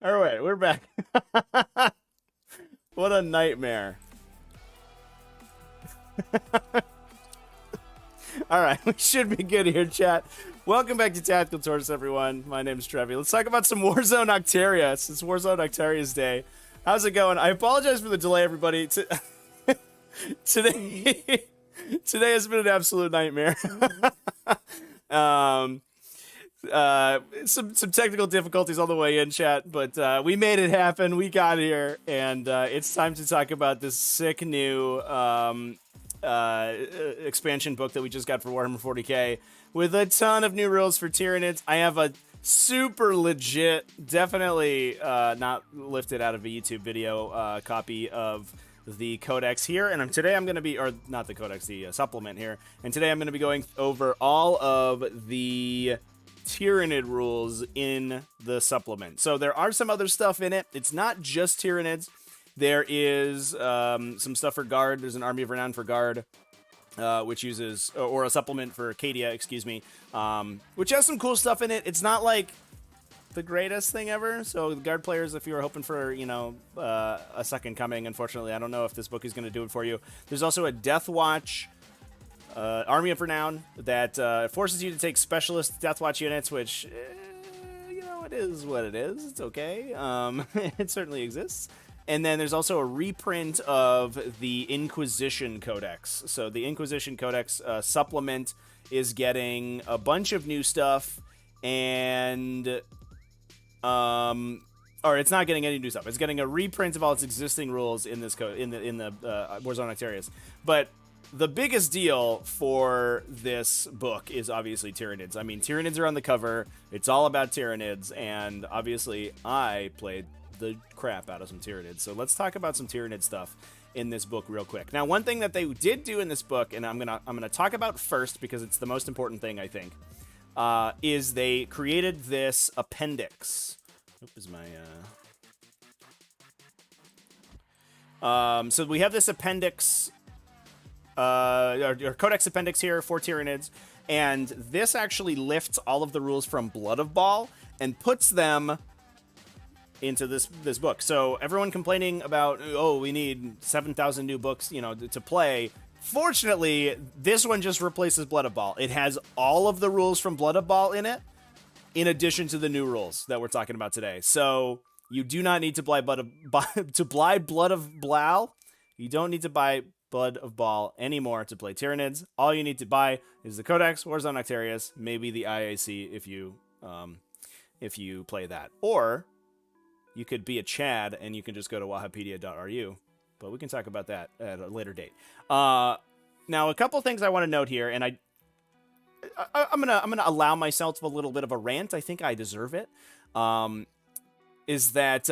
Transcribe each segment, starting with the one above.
All right, we're back. What a nightmare. All right, we should be good here, chat. Welcome back to Tactical Tortoise, everyone. My name's Trevi. Let's talk about some Warzone Octarius. It's Warzone Octarius Day. How's it going? I apologize for the delay, everybody. Today, today has been an absolute nightmare. Some technical difficulties on the way in, chat, but we made it happen. We got here, and it's time to talk about this sick new expansion book that we just got for Warhammer 40k with a ton of new rules for Tyranids. I have a super legit, definitely not lifted out of a YouTube video copy of the codex here, and today I'm going to be, or not the codex, the supplement here, and today I'm going to be going over all of the Tyranid rules in the supplement. So there are some other stuff in it. It's not just Tyranids. There is some stuff for Guard. There's an Army of Renown for Guard, which uses, or a supplement for Acadia, excuse me, which has some cool stuff in it. It's not like the greatest thing ever. So Guard players, if you were hoping for, you know, a second coming, unfortunately, I don't know if this book is going to do it for you. There's also a Death Watch Army of Renown that forces you to take specialist Death Watch units, which, you know, it is what it is. It's okay. It certainly exists. And then there's also a reprint of the Inquisition Codex. So the Inquisition Codex supplement is getting a bunch of new stuff, and or it's not getting any new stuff. It's getting a reprint of all its existing rules in this in the Warzone Octarius. But the biggest deal for this book is obviously Tyranids. I mean, Tyranids are on the cover. It's all about Tyranids, and obviously I played the crap out of some Tyranids. So let's talk about some Tyranid stuff in this book real quick. Now, one thing that they did do in this book, and I'm gonna talk about first because it's the most important thing, I think, is they created this appendix. Oop, is my so we have this appendix, or Codex Appendix here for Tyranids, and this actually lifts all of the rules from Blood of Baal and puts them into this book. So everyone complaining about, oh, we need 7,000 new books, you know, to play. Fortunately, this one just replaces Blood of Baal. It has all of the rules from Blood of Baal in it, in addition to the new rules that we're talking about today. So you do not need to buy Blood of Baal. You don't need to buy Blood of Baal anymore to play Tyranids. All you need to buy is the Codex, Warzone Octarius, maybe the IAC if you play that. Or you could be a Chad and you can just go to wahapedia.ru, but we can talk about that at a later date. Now, a couple things I want to note here, and I'm gonna allow myself a little bit of a rant. I think I deserve it. Is that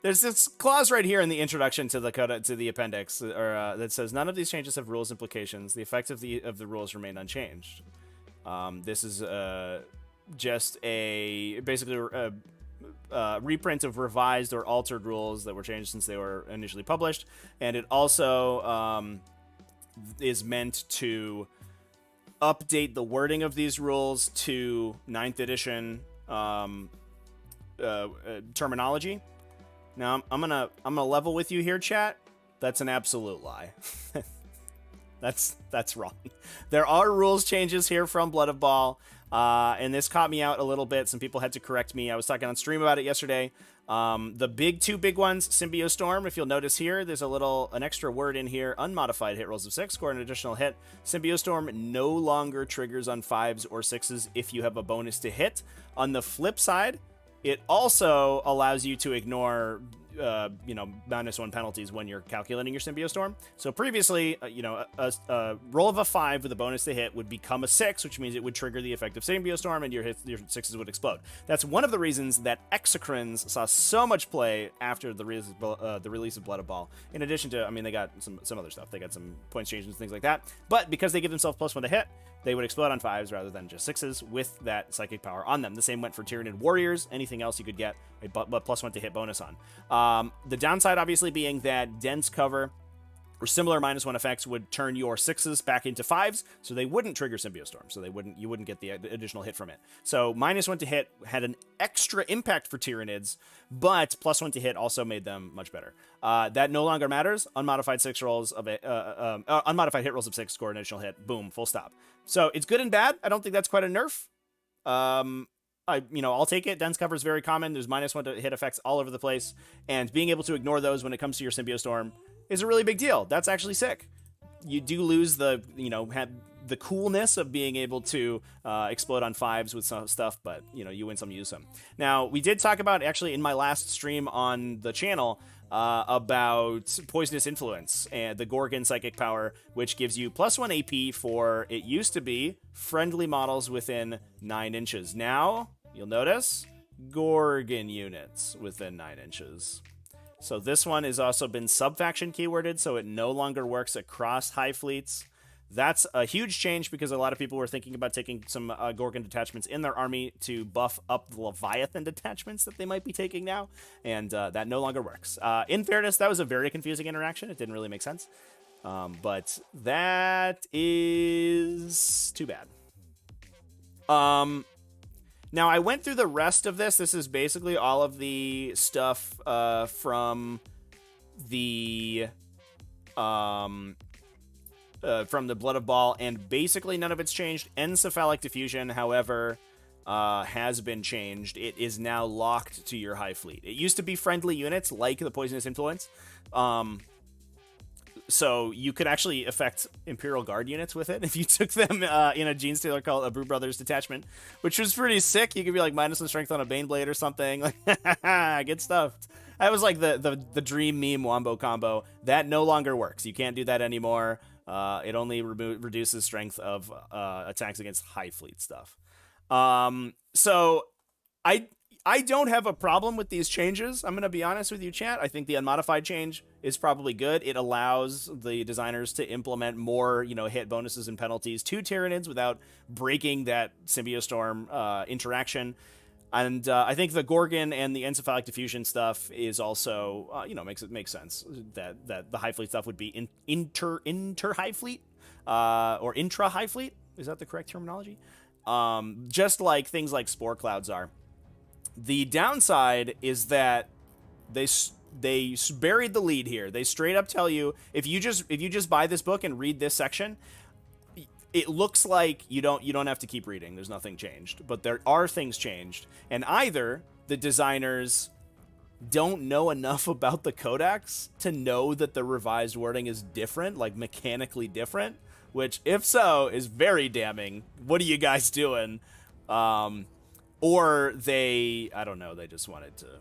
there's this clause right here in the introduction to the appendix, that says none of these changes have rules implications. The effect of the rules remain unchanged. This is just basically a reprint of revised or altered rules that were changed since they were initially published, and it also is meant to update the wording of these rules to 9th edition terminology. Now I'm gonna level with you here, chat. That's an absolute lie. That's wrong. There are rules changes here from Blood of Baal, and this caught me out a little bit. Some people had to correct me. I was talking on stream about it yesterday. The two big ones, Symbiostorm, if you'll notice here, there's an extra word in here, unmodified hit rolls of 6, score an additional hit. Symbiostorm no longer triggers on 5s or 6s if you have a bonus to hit. On the flip side, it also allows you to ignore -1 penalties when you're calculating your Symbiostorm. So previously, a roll of a 5 with a bonus to hit would become a 6, which means it would trigger the effect of Symbiostorm and your 6s would explode. That's one of the reasons that Exocrines saw so much play after the release of Blood of Baal. In addition to, I mean, they got some other stuff. They got some points changes and things like that. But because they give themselves +1 to hit, they would explode on 5s rather than just 6s with that psychic power on them. The same went for Tyranid Warriors. Anything else you could get a +1 to hit bonus on. The downside, obviously, being that dense cover or similar -1 effects would turn your 6s back into 5s, so they wouldn't trigger Symbiostorm, so you wouldn't get the additional hit from it. So -1 to hit had an extra impact for Tyranids, but +1 to hit also made them much better. That no longer matters. Unmodified 6 rolls of unmodified hit rolls of 6 score an additional hit. Boom, full stop. So it's good and bad. I don't think that's quite a nerf. I'll take it. Dense cover is very common. There's -1 to hit effects all over the place, and being able to ignore those when it comes to your Symbiostorm is a really big deal. That's actually sick. You do lose the coolness of being able to explode on 5s with some stuff, but you win some, you use some. Now, we did talk about, actually in my last stream on the channel, about Poisonous Influence and the Gorgon Psychic Power, which gives you +1 AP for, it used to be, friendly models within 9 inches. Now, you'll notice, Gorgon units within 9 inches. So this one has also been sub-faction keyworded, so it no longer works across high fleets. That's a huge change because a lot of people were thinking about taking some Gorgon detachments in their army to buff up the Leviathan detachments that they might be taking now, and that no longer works. In fairness, that was a very confusing interaction. It didn't really make sense, but that is too bad. Now, I went through the rest of this. This is basically all of the stuff from the Blood of Baal, and basically none of it's changed. Encephalic Diffusion, however, has been changed. It is now locked to your high fleet. It used to be friendly units, like the Poisonous Influence. So you could actually affect Imperial Guard units with it if you took them in a Gene Stealer called a Brew Brothers detachment, which was pretty sick. You could be like -1 strength on a Baneblade or something. Like, get stuffed. That was like the dream meme wombo combo. That no longer works. You can't do that anymore. It only reduces strength of attacks against high fleet stuff. So I don't have a problem with these changes. I'm going to be honest with you, chat. I think the unmodified change is probably good. It allows the designers to implement more, hit bonuses and penalties to Tyranids without breaking that Symbiostorm interaction. And I think the Gorgon and the Encephalic Diffusion stuff is also, makes sense that the high fleet stuff would be inter high fleet or intra high fleet. Is that the correct terminology? Just like things like Spore Clouds are. The downside is that they buried the lead here. They straight up tell you, if you just buy this book and read this section, it looks like you don't have to keep reading. There's nothing changed, but there are things changed, and either the designers don't know enough about the codex to know that the revised wording is different, like mechanically different, which, if so, is very damning. What are you guys doing? Or I don't know, they just wanted to,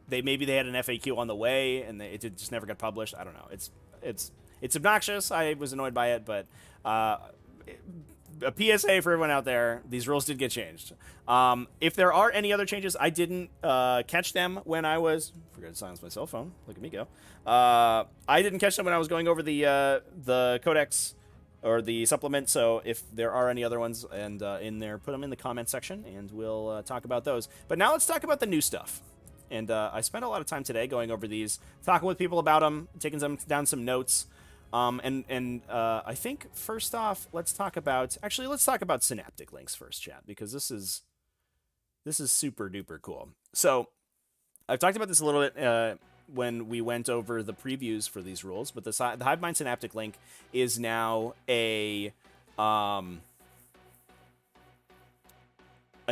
maybe they had an FAQ on the way and it just never got published. I don't know. It's obnoxious. I was annoyed by it, but a PSA for everyone out there, these rules did get changed. If there are any other changes, I didn't catch them when I was, forgot to silence my cell phone. Look at me go. I didn't catch them when I was going over the codex or the supplement, so if there are any other ones and in there, put them in the comment section, and we'll talk about those. But now let's talk about the new stuff. And I spent a lot of time today going over these, talking with people about them, taking down some notes. I think first off, let's talk about synaptic links first, chat, because this is super duper cool. So I've talked about this a little bit when we went over the previews for these rules, but the Hivemind Synaptic Link is now a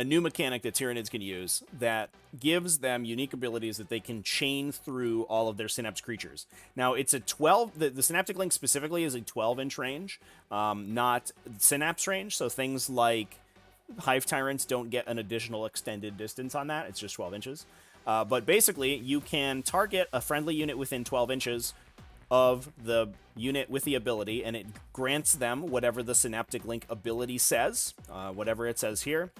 new mechanic that Tyranids can use that gives them unique abilities that they can chain through all of their Synapse creatures. Now, it's a 12... The Synaptic Link specifically is a 12-inch range, not Synapse range, so things like Hive Tyrants don't get an additional extended distance on that. It's just 12 inches. But basically, you can target a friendly unit within 12 inches of the unit with the ability, and it grants them whatever the Synaptic Link ability says, whatever it says here.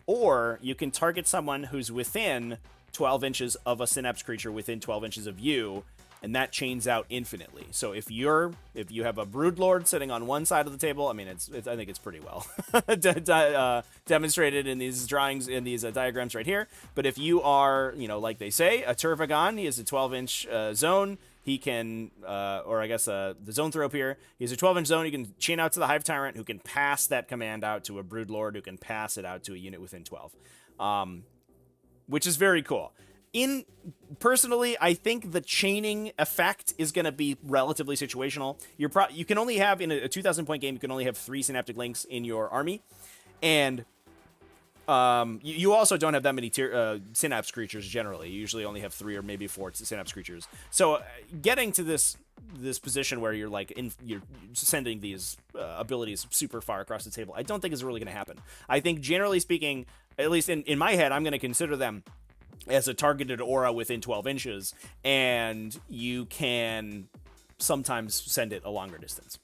Or you can target someone who's within 12 inches of a Synapse creature within 12 inches of you, and that chains out infinitely. So if you have a Broodlord sitting on one side of the table, I mean, I think it's pretty well demonstrated in these drawings, in these diagrams right here. But if you are, like they say, a Turvagon, he has a 12-inch zone. he can, or I guess the zone throw up here, he's a 12-inch zone. You can chain out to the Hive Tyrant, who can pass that command out to a Broodlord, who can pass it out to a unit within 12, which is very cool. Personally, I think the chaining effect is going to be relatively situational. You can only have, in a 2,000-point game, you can only have 3 Synaptic Links in your army, and you also don't have that many Synapse creatures generally. You usually only have 3 or maybe 4 Synapse creatures. So getting to this position where you're like you're sending these abilities super far across the table, I don't think is really going to happen. I think generally speaking, at least in my head, I'm going to consider them as a targeted aura within 12 inches, and you can sometimes send it a longer distance.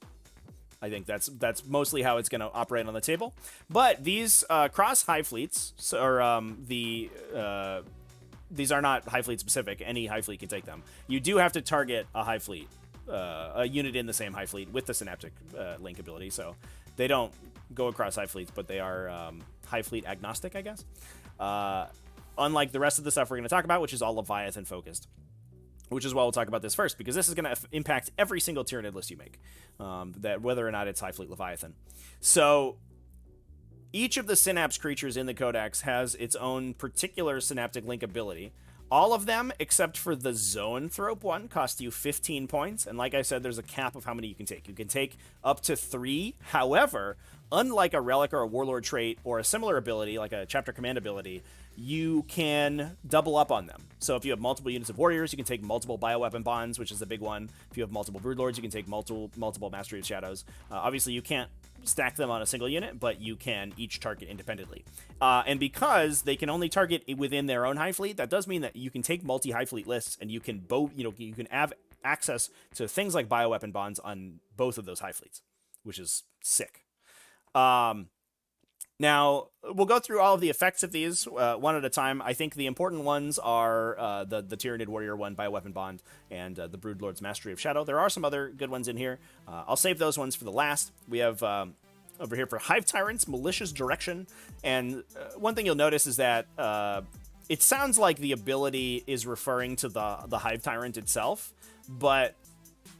I think that's mostly how it's going to operate on the table. But these cross Hive Fleets, these are not Hive Fleet specific. Any Hive Fleet can take them. You do have to target a Hive Fleet, a unit in the same Hive Fleet with the Synaptic Link ability. So they don't go across Hive Fleets, but they are Hive Fleet agnostic, I guess. Unlike the rest of the stuff we're going to talk about, which is all Leviathan focused. Which is why we'll talk about this first, because this is going to impact every single Tyranid list you make, that whether or not it's Hive Fleet Leviathan. So each of the Synapse creatures in the Codex has its own particular Synaptic Link ability. All of them, except for the Zoanthrope one, cost you 15 points. And like I said, there's a cap of how many you can take. You can take up to 3. However, unlike a Relic or a Warlord trait or a similar ability, like a Chapter Command ability, you can double up on them. So if you have multiple units of warriors, you can take multiple bioweapon bonds, which is the big one. If you have multiple Broodlords, you can take multiple Mastery of Shadows. Obviously, you can't stack them on a single unit, but you can each target independently. And because they can only target within their own Hive Fleet, that does mean that you can take multi-Hive Fleet lists, and you can you can have access to things like bioweapon bonds on both of those Hive Fleets, which is sick. Now, we'll go through all of the effects of these one at a time. I think the important ones are the Tyranid Warrior one, Bioweapon Bond, and the Broodlord's Mastery of Shadow. There are some other good ones in here. I'll save those ones for the last. We have over here for Hive Tyrants, Malicious Direction. And one thing you'll notice is that it sounds like the ability is referring to the Hive Tyrant itself, but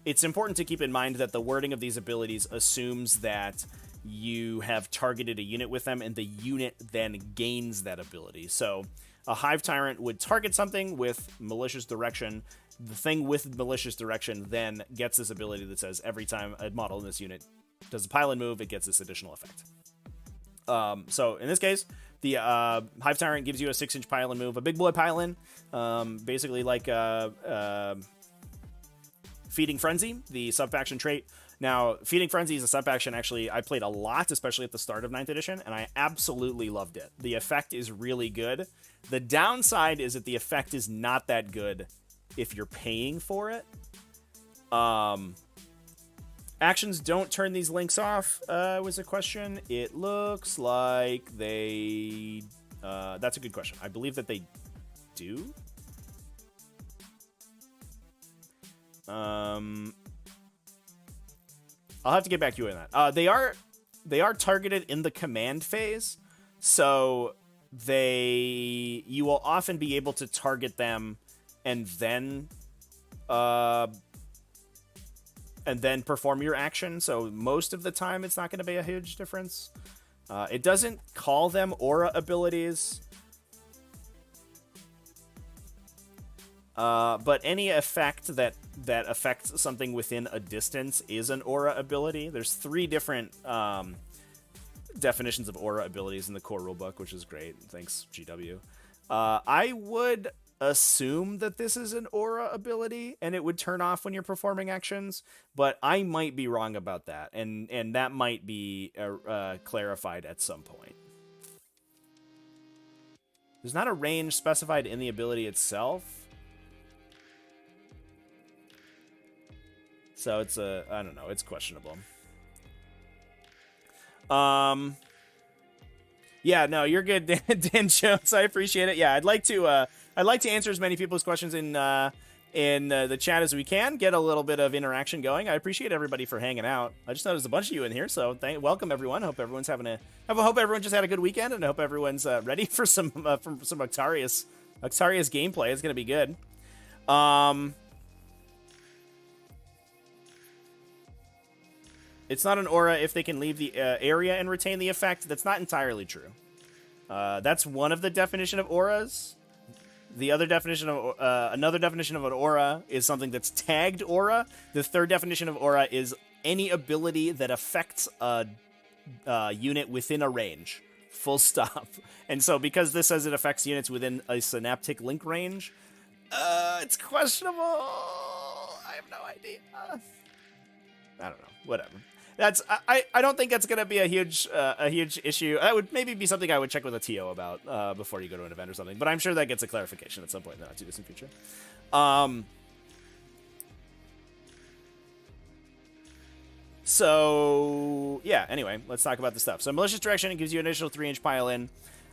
it's important to keep in mind that the wording of these abilities assumes that you have targeted a unit with them, and the unit then gains that ability. So a Hive Tyrant would target something with Malicious Direction. The thing with Malicious Direction then gets this ability that says every time a model in this unit does a pile-in move, it gets this additional effect. So in this case, the Hive Tyrant gives you a 6-inch pile-in move, a big boy pile-in, basically like Feeding Frenzy, the sub-faction trait. Now, Feeding Frenzy is a sub-faction, actually, I played a lot, especially at the start of 9th edition, and I absolutely loved it. The effect is really good. The downside is that the effect is not that good if you're paying for it. Actions don't turn these links off, was a question. It looks like they... that's a good question. I believe that they do. I'll have to get back to you on that. They are targeted in the command phase, so you will often be able to target them and then perform your action. So most of the time, it's not going to be a huge difference. It doesn't call them aura abilities. But any effect that affects something within a distance is an aura ability. There's 3 different definitions of aura abilities in the core rulebook, which is great. Thanks, GW. I would assume that this is an aura ability, and it would turn off when you're performing actions, but I might be wrong about that, and that might be clarified at some point. There's not a range specified in the ability itself. So it's I don't know, it's questionable. Yeah, no, you're good, Dan Jones. I appreciate it. Yeah, I'd like to answer as many people's questions in the chat as we can, get a little bit of interaction going. I appreciate everybody for hanging out. I just noticed a bunch of you in here, so welcome everyone. Hope everyone's hope everyone just had a good weekend, and I hope everyone's ready for some Octarius gameplay. It's gonna be good. It's not an aura if they can leave the area and retain the effect. That's not entirely true. That's one of the definition of auras. The other definition of another definition of an aura is something that's tagged aura. The third definition of aura is any ability that affects a unit within a range. Full stop. And so because this says it affects units within a synaptic link range, it's questionable. I have no idea. I don't know. Whatever. That's I don't think that's gonna be a huge issue. That would maybe be something I would check with a TO about before you go to an event or something. But I'm sure that gets a clarification at some point in the not too distant future. So yeah. Anyway, let's talk about the stuff. So malicious direction, it gives you an additional 3-inch pile in.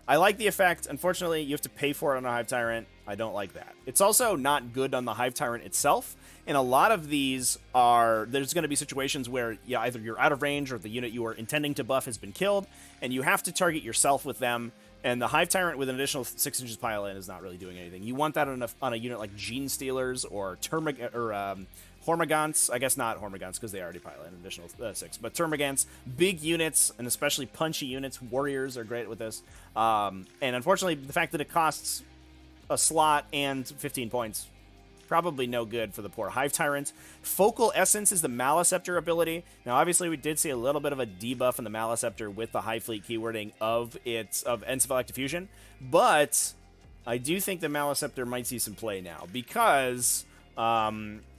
I like the effect. Unfortunately, you have to pay for it on a Hive Tyrant. I don't like that. It's also not good on the Hive Tyrant itself. And a lot of these are, there's going to be situations where either you're out of range or the unit you are intending to buff has been killed, and you have to target yourself with them. And the Hive Tyrant with an additional 6 inches pile in is not really doing anything. You want that on a unit like Gene Stealers or Hormagaunts. I guess not Hormagaunts because they already pile in an additional 6. But Termagants, big units, and especially punchy units. Warriors are great with this. And unfortunately, the fact that it costs a slot and 15 points, probably no good for the poor Hive Tyrant. Focal Essence is the Maleceptor ability. Now, obviously, we did see a little bit of a debuff in the Maleceptor with the Hive Fleet keywording of Encephalic Diffusion, but I do think the Maleceptor might see some play now because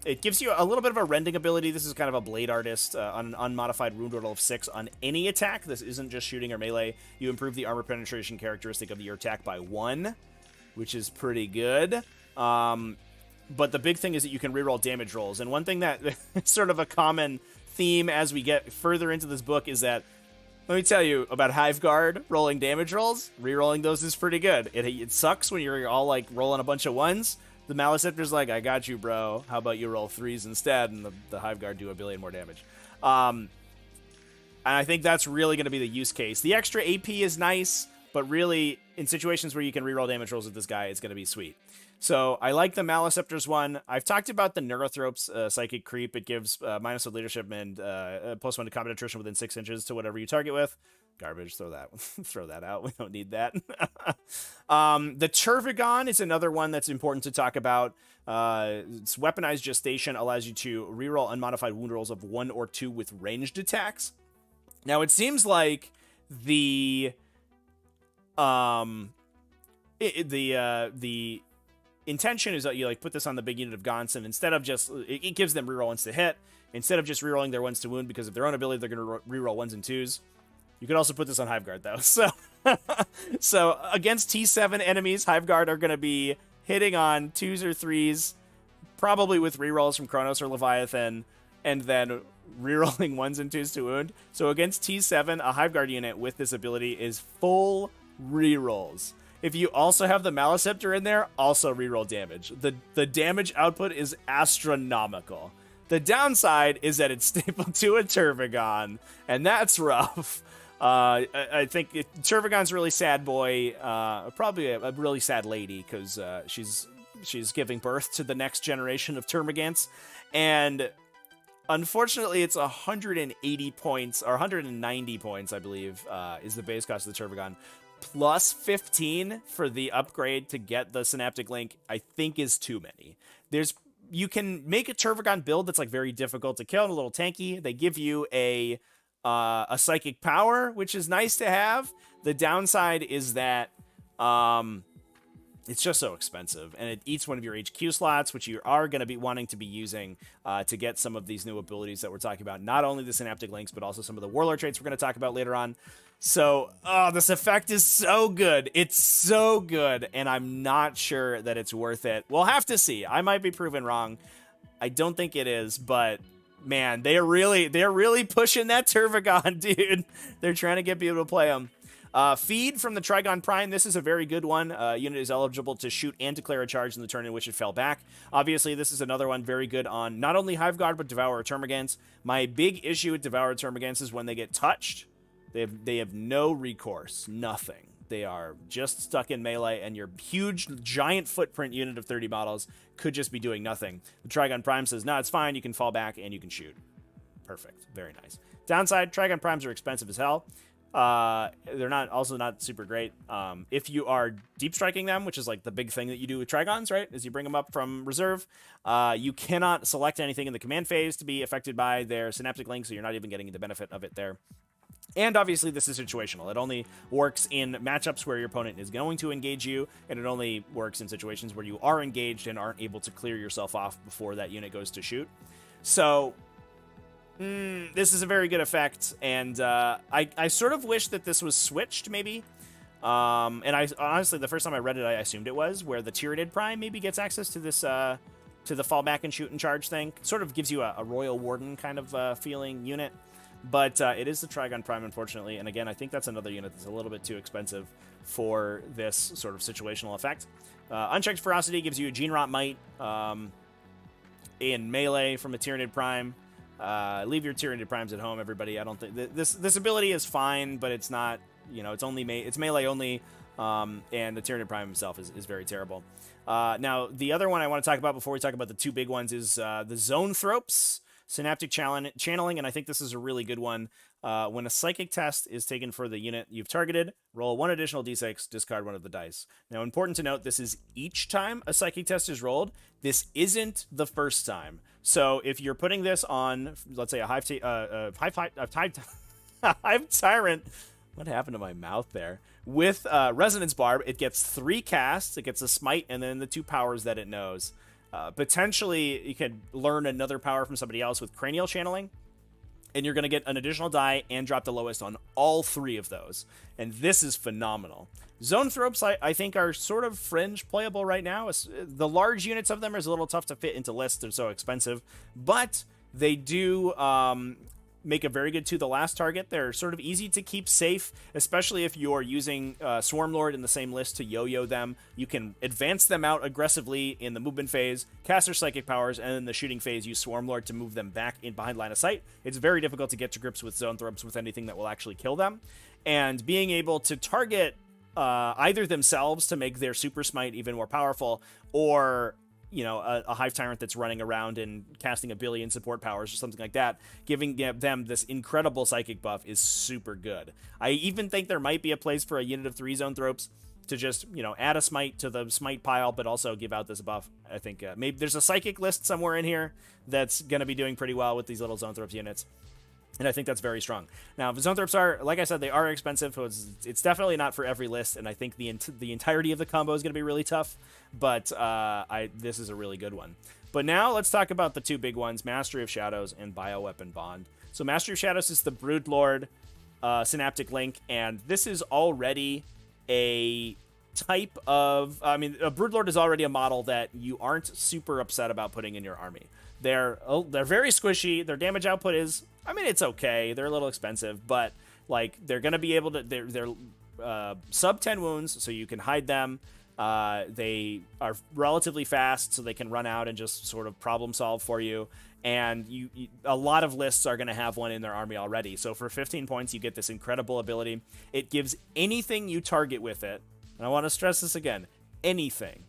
it gives you a little bit of a rending ability. This is kind of a Blade Artist on an unmodified wound total of 6 on any attack. This isn't just shooting or melee. You improve the armor penetration characteristic of your attack by 1, which is pretty good. But the big thing is that you can reroll damage rolls. And one thing that is sort of a common theme as we get further into this book is that, let me tell you about Hive Guard rolling damage rolls. Rerolling those is pretty good. It sucks when you're all like rolling a bunch of 1s. The Maleceptor's like, I got you, bro. How about you roll 3s instead? And the Hive Guard do a billion more damage. And I think that's really going to be the use case. The extra AP is nice, but really, in situations where you can reroll damage rolls with this guy, it's going to be sweet. So I like the Maleceptors one. I've talked about the Neurothropes Psychic Creep. It gives minus to leadership and +1 to combat attrition within 6 inches to whatever you target with. Garbage. Throw that out. We don't need that. The Turvigon is another one that's important to talk about. Its weaponized gestation allows you to reroll unmodified wound rolls of 1 or 2 with ranged attacks. Now it seems like the intention is that you like put this on the big unit of Gaunts, and instead of just it gives them reroll 1s to hit, instead of just rerolling their 1s to wound because of their own ability, they're going to reroll 1s and 2s. You could also put this on Hive Guard though. So against T7 enemies, Hive Guard are going to be hitting on 2s or 3s, probably with rerolls from Kronos or Leviathan, and then rerolling 1s and 2s to wound. So against T7, a Hive Guard unit with this ability is full rerolls. If you also have the Maleceptor in there, also reroll damage. The damage output is astronomical. The downside is that it's stapled to a Turvigon, and that's rough. I think Turvigon's a really sad boy, probably a really sad lady, because she's giving birth to the next generation of Termagants, and unfortunately, it's 180 points, or 190 points, I believe, is the base cost of the Turvigon. Plus 15 for the upgrade to get the Synaptic Link, I think is too many. You can make a Turvigon build that's like very difficult to kill and a little tanky. They give you a psychic power, which is nice to have. The downside is that it's just so expensive, and it eats one of your HQ slots, which you are going to be wanting to be using to get some of these new abilities that we're talking about. Not only the Synaptic Links, but also some of the Warlord traits we're going to talk about later on. So, this effect is so good. It's so good, and I'm not sure that it's worth it. We'll have to see. I might be proven wrong. I don't think it is, but man, they're really pushing that Turvigon, dude. They're trying to get people to play them. Feed from the Trigon Prime. This is a very good one. Unit is eligible to shoot and declare a charge in the turn in which it fell back. Obviously, this is another one very good on not only Hive Guard, but Devourer Termagants. My big issue with Devourer Termagants is when they get touched, they have no recourse. Nothing. They are just stuck in melee, and your huge, giant footprint unit of 30 models could just be doing nothing. The Trigon Prime says, no, it's fine. You can fall back, and you can shoot. Perfect. Very nice. Downside, Trigon Primes are expensive as hell. They're not super great. If you are deep striking them, which is like the big thing that you do with Trigons, right? As you bring them up from reserve, you cannot select anything in the command phase to be affected by their synaptic link, so you're not even getting the benefit of it there. And obviously, this is situational. It only works in matchups where your opponent is going to engage you, and it only works in situations where you are engaged and aren't able to clear yourself off before that unit goes to shoot. So, this is a very good effect, and I sort of wish that this was switched, maybe. And I honestly, the first time I read it, I assumed it was, where the Tyranid Prime maybe gets access to this, to the fall back and shoot and charge thing. It sort of gives you a Royal Warden kind of feeling unit. But it is the Trigon Prime, unfortunately. And again, I think that's another unit that's a little bit too expensive for this sort of situational effect. Unchecked Ferocity gives you a Gene Rot Might in melee from a Tyranid Prime. Leave your Tyranid Primes at home, everybody. I don't think... This ability is fine, but it's not... You know, it's melee only, and the Tyranid Prime himself is very terrible. Now, the other one I want to talk about before we talk about the two big ones is the Zoanthropes. Synaptic Channeling, and I think this is a really good one. When a psychic test is taken for the unit you've targeted, roll one additional d6, discard one of the dice. Now, important to note, this is each time a psychic test is rolled. This isn't the first time. So if you're putting this on, let's say, a Hive Tyrant, what happened to my mouth there? With Resonance Barb, it gets 3 casts, it gets a Smite, and then the 2 powers that it knows. Potentially, you could learn another power from somebody else with Cranial Channeling, and you're going to get an additional die and drop the lowest on all 3 of those. And this is phenomenal. Zoanthropes, I think, are sort of fringe playable right now. The large units of them is a little tough to fit into lists. They're so expensive. But they do make a very good to the last target. They're sort of easy to keep safe, especially if you're using Swarmlord in the same list to yo-yo them. You can advance them out aggressively in the movement phase, cast their psychic powers, and in the shooting phase, use Swarmlord to move them back in behind line of sight. It's very difficult to get to grips with Zoanthropes with anything that will actually kill them. And being able to target either themselves to make their Super Smite even more powerful, or you know, a Hive Tyrant that's running around and casting a billion support powers or something like that, giving them this incredible psychic buff is super good. I even think there might be a place for a unit of 3 Zoanthropes to just, you know, add a Smite to the Smite pile, but also give out this buff. I think maybe there's a psychic list somewhere in here that's going to be doing pretty well with these little Zoanthropes units. And I think that's very strong. Now, the Zoanthropes are, like I said, they are expensive. So it's definitely not for every list, and I think the entirety of the combo is going to be really tough. But this is a really good one. But now let's talk about the 2 big ones, Mastery of Shadows and Bioweapon Bond. So Mastery of Shadows is the Broodlord Synaptic Link, and this is already a type of... I mean, a Broodlord is already a model that you aren't super upset about putting in your army. They're very squishy. Their damage output is... I mean, it's okay. They're a little expensive, but like they're going to be able to... They're sub 10 wounds, so you can hide them. They are relatively fast, so they can run out and just sort of problem solve for you. And a lot of lists are going to have one in their army already. So for 15 points, you get this incredible ability. It gives anything you target with it. And I want to stress this again. Anything.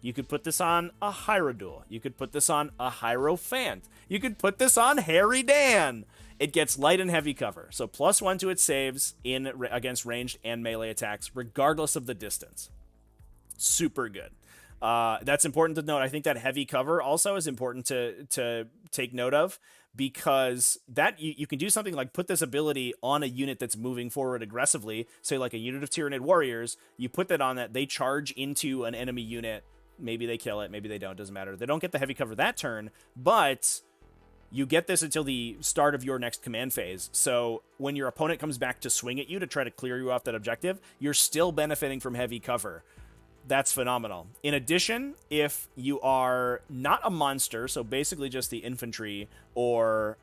You could put this on a Hierodule. You could put this on a Hierophant. You could put this on Harry Dan. It gets light and heavy cover. So +1 to its saves against ranged and melee attacks, regardless of the distance. Super good. That's important to note. I think that heavy cover also is important to take note of, because that you can do something like put this ability on a unit that's moving forward aggressively, say like a unit of Tyranid warriors. You put that on that, they charge into an enemy unit. Maybe they kill it, maybe they don't, doesn't matter. They don't get the heavy cover that turn, but you get this until the start of your next command phase. So when your opponent comes back to swing at you to try to clear you off that objective, you're still benefiting from heavy cover. That's phenomenal. In addition, if you are not a monster, so basically just the infantry or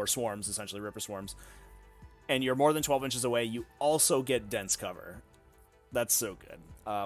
swarms, essentially Ripper swarms, and you're more than 12 inches away, you also get dense cover. That's so good.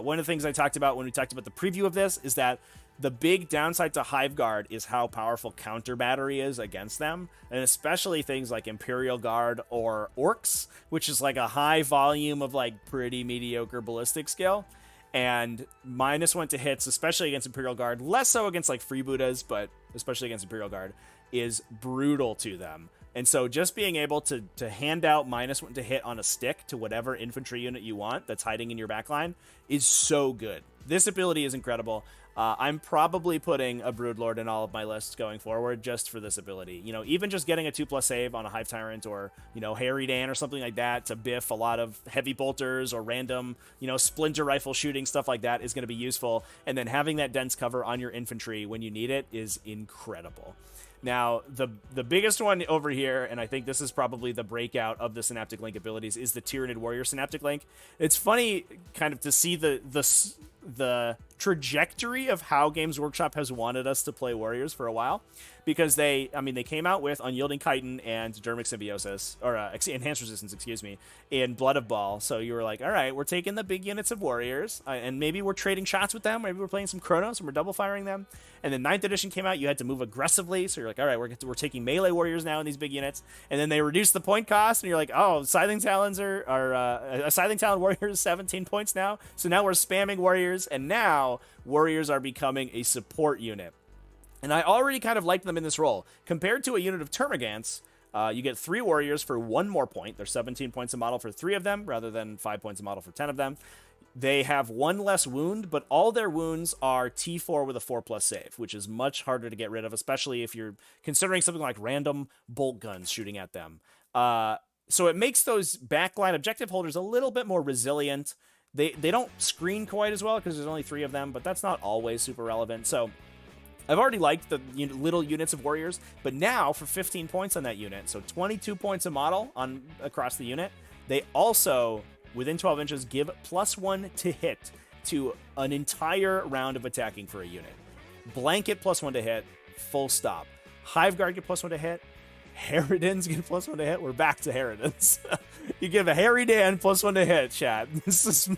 One of the things I talked about when we talked about the preview of this is that the big downside to Hive Guard is how powerful counter battery is against them, and especially things like Imperial Guard or Orcs, which is like a high volume of like pretty mediocre ballistic skill, and -1 to hits, especially against Imperial Guard, less so against like Freebooters, but especially against Imperial Guard, is brutal to them. And so just being able to hand out -1 to hit on a stick to whatever infantry unit you want that's hiding in your backline is so good. This ability is incredible. I'm probably putting a Broodlord in all of my lists going forward just for this ability. You know, even just getting a 2+ save on a Hive Tyrant or, you know, Harry Dan or something like that to biff a lot of heavy bolters or random, you know, splinter rifle shooting, stuff like that is going to be useful. And then having that dense cover on your infantry when you need it is incredible. Now, the biggest one over here, and I think this is probably the breakout of the Synaptic Link abilities, is the Tyranid Warrior Synaptic Link. It's funny kind of to see the trajectory of how Games Workshop has wanted us to play Warriors for a while, because they came out with Unyielding Chitin and Dermic Symbiosis, or Enhanced Resistance, excuse me, in Blood of Baal. So you were like, all right, we're taking the big units of Warriors, and maybe we're trading shots with them, maybe we're playing some Chronos, and we're double firing them. And then 9th edition came out, you had to move aggressively, so you're like, all right, we're taking melee Warriors now in these big units. And then they reduced the point cost, and you're like, oh, Scything Talons a Scything Talon Warrior is 17 points now, so now we're spamming Warriors, and now Warriors are becoming a support unit. And I already kind of liked them in this role. Compared to a unit of Termagants, you get 3 Warriors for 1 more point. There's 17 points a model for 3 of them, rather than 5 points a model for 10 of them. They have 1 less wound, but all their wounds are T4 with a 4+ save, which is much harder to get rid of, especially if you're considering something like random bolt guns shooting at them. So it makes those backline objective holders a little bit more resilient. They don't screen quite as well because there's only 3 of them, but that's not always super relevant. So I've already liked the little units of Warriors, but now for 15 points on that unit, so 22 points a model across the unit, they also, within 12 inches, give +1 to hit to an entire round of attacking for a unit. Blanket +1 to hit, full stop. Hive Guard get +1 to hit. Harridans get +1 to hit. We're back to Harridans. You give a Harry Dan +1 to hit, chat. This is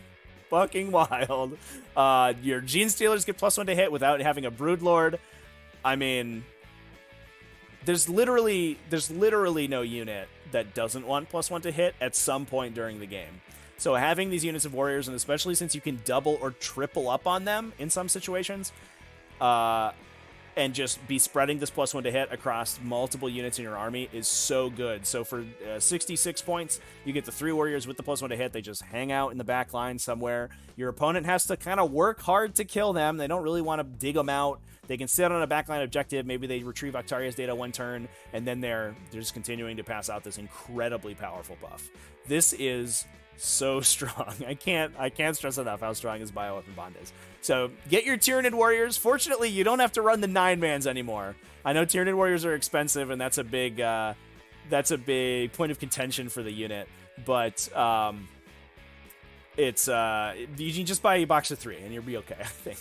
fucking wild. Your Gene Stealers get +1 to hit without having a Broodlord. I mean, there's literally no unit that doesn't want +1 to hit at some point during the game. So having these units of Warriors, and especially since you can double or triple up on them in some situations, and just be spreading this +1 to hit across multiple units in your army is so good. So for 66 points, you get the 3 Warriors with the +1 to hit. They just hang out in the back line somewhere. Your opponent has to kind of work hard to kill them. They don't really want to dig them out. They can sit on a backline objective. Maybe they retrieve Octarius data 1 turn, and then they're just continuing to pass out this incredibly powerful buff. This is so strong. I can't stress enough how strong his bioweapon bond is. So get your Tyranid Warriors. Fortunately, you don't have to run the 9-mans anymore. I know Tyranid Warriors are expensive, and that's a big point of contention for the unit. But it's you can just buy a box of 3 and you'll be okay, I think.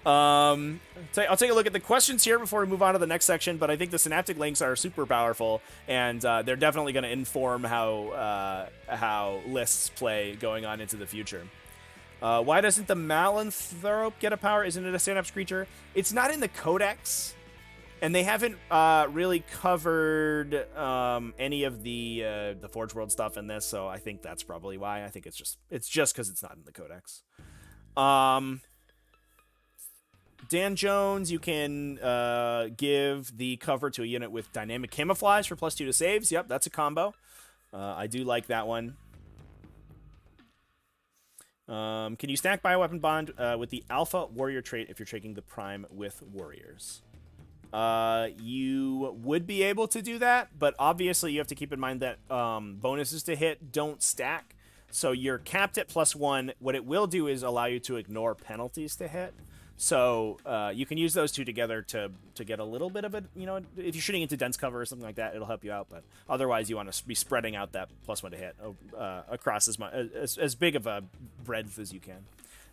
I'll take a look at the questions here before we move on to the next section, but I think the Synaptic Links are super powerful, and they're definitely going to inform how lists play going on into the future. Why doesn't the Malanthrope get a power? Isn't it a Synapse creature? It's not in the Codex, and they haven't really covered any of the Forge World stuff in this, so I think that's probably why. I think it's just because it's not in the Codex. Dan Jones, you can give the cover to a unit with Dynamic Camouflage for +2 to saves. Yep, that's a combo. I do like that one. Can you stack Bioweapon Bond with the Alpha Warrior trait if you're taking the Prime with Warriors? You would be able to do that, but obviously you have to keep in mind that bonuses to hit don't stack. So you're capped at +1. What it will do is allow you to ignore penalties to hit. So you can use those two together to get a little bit of it. You know, if you're shooting into dense cover or something like that, it'll help you out. But otherwise, you want to be spreading out that +1 to hit across as big of a breadth as you can.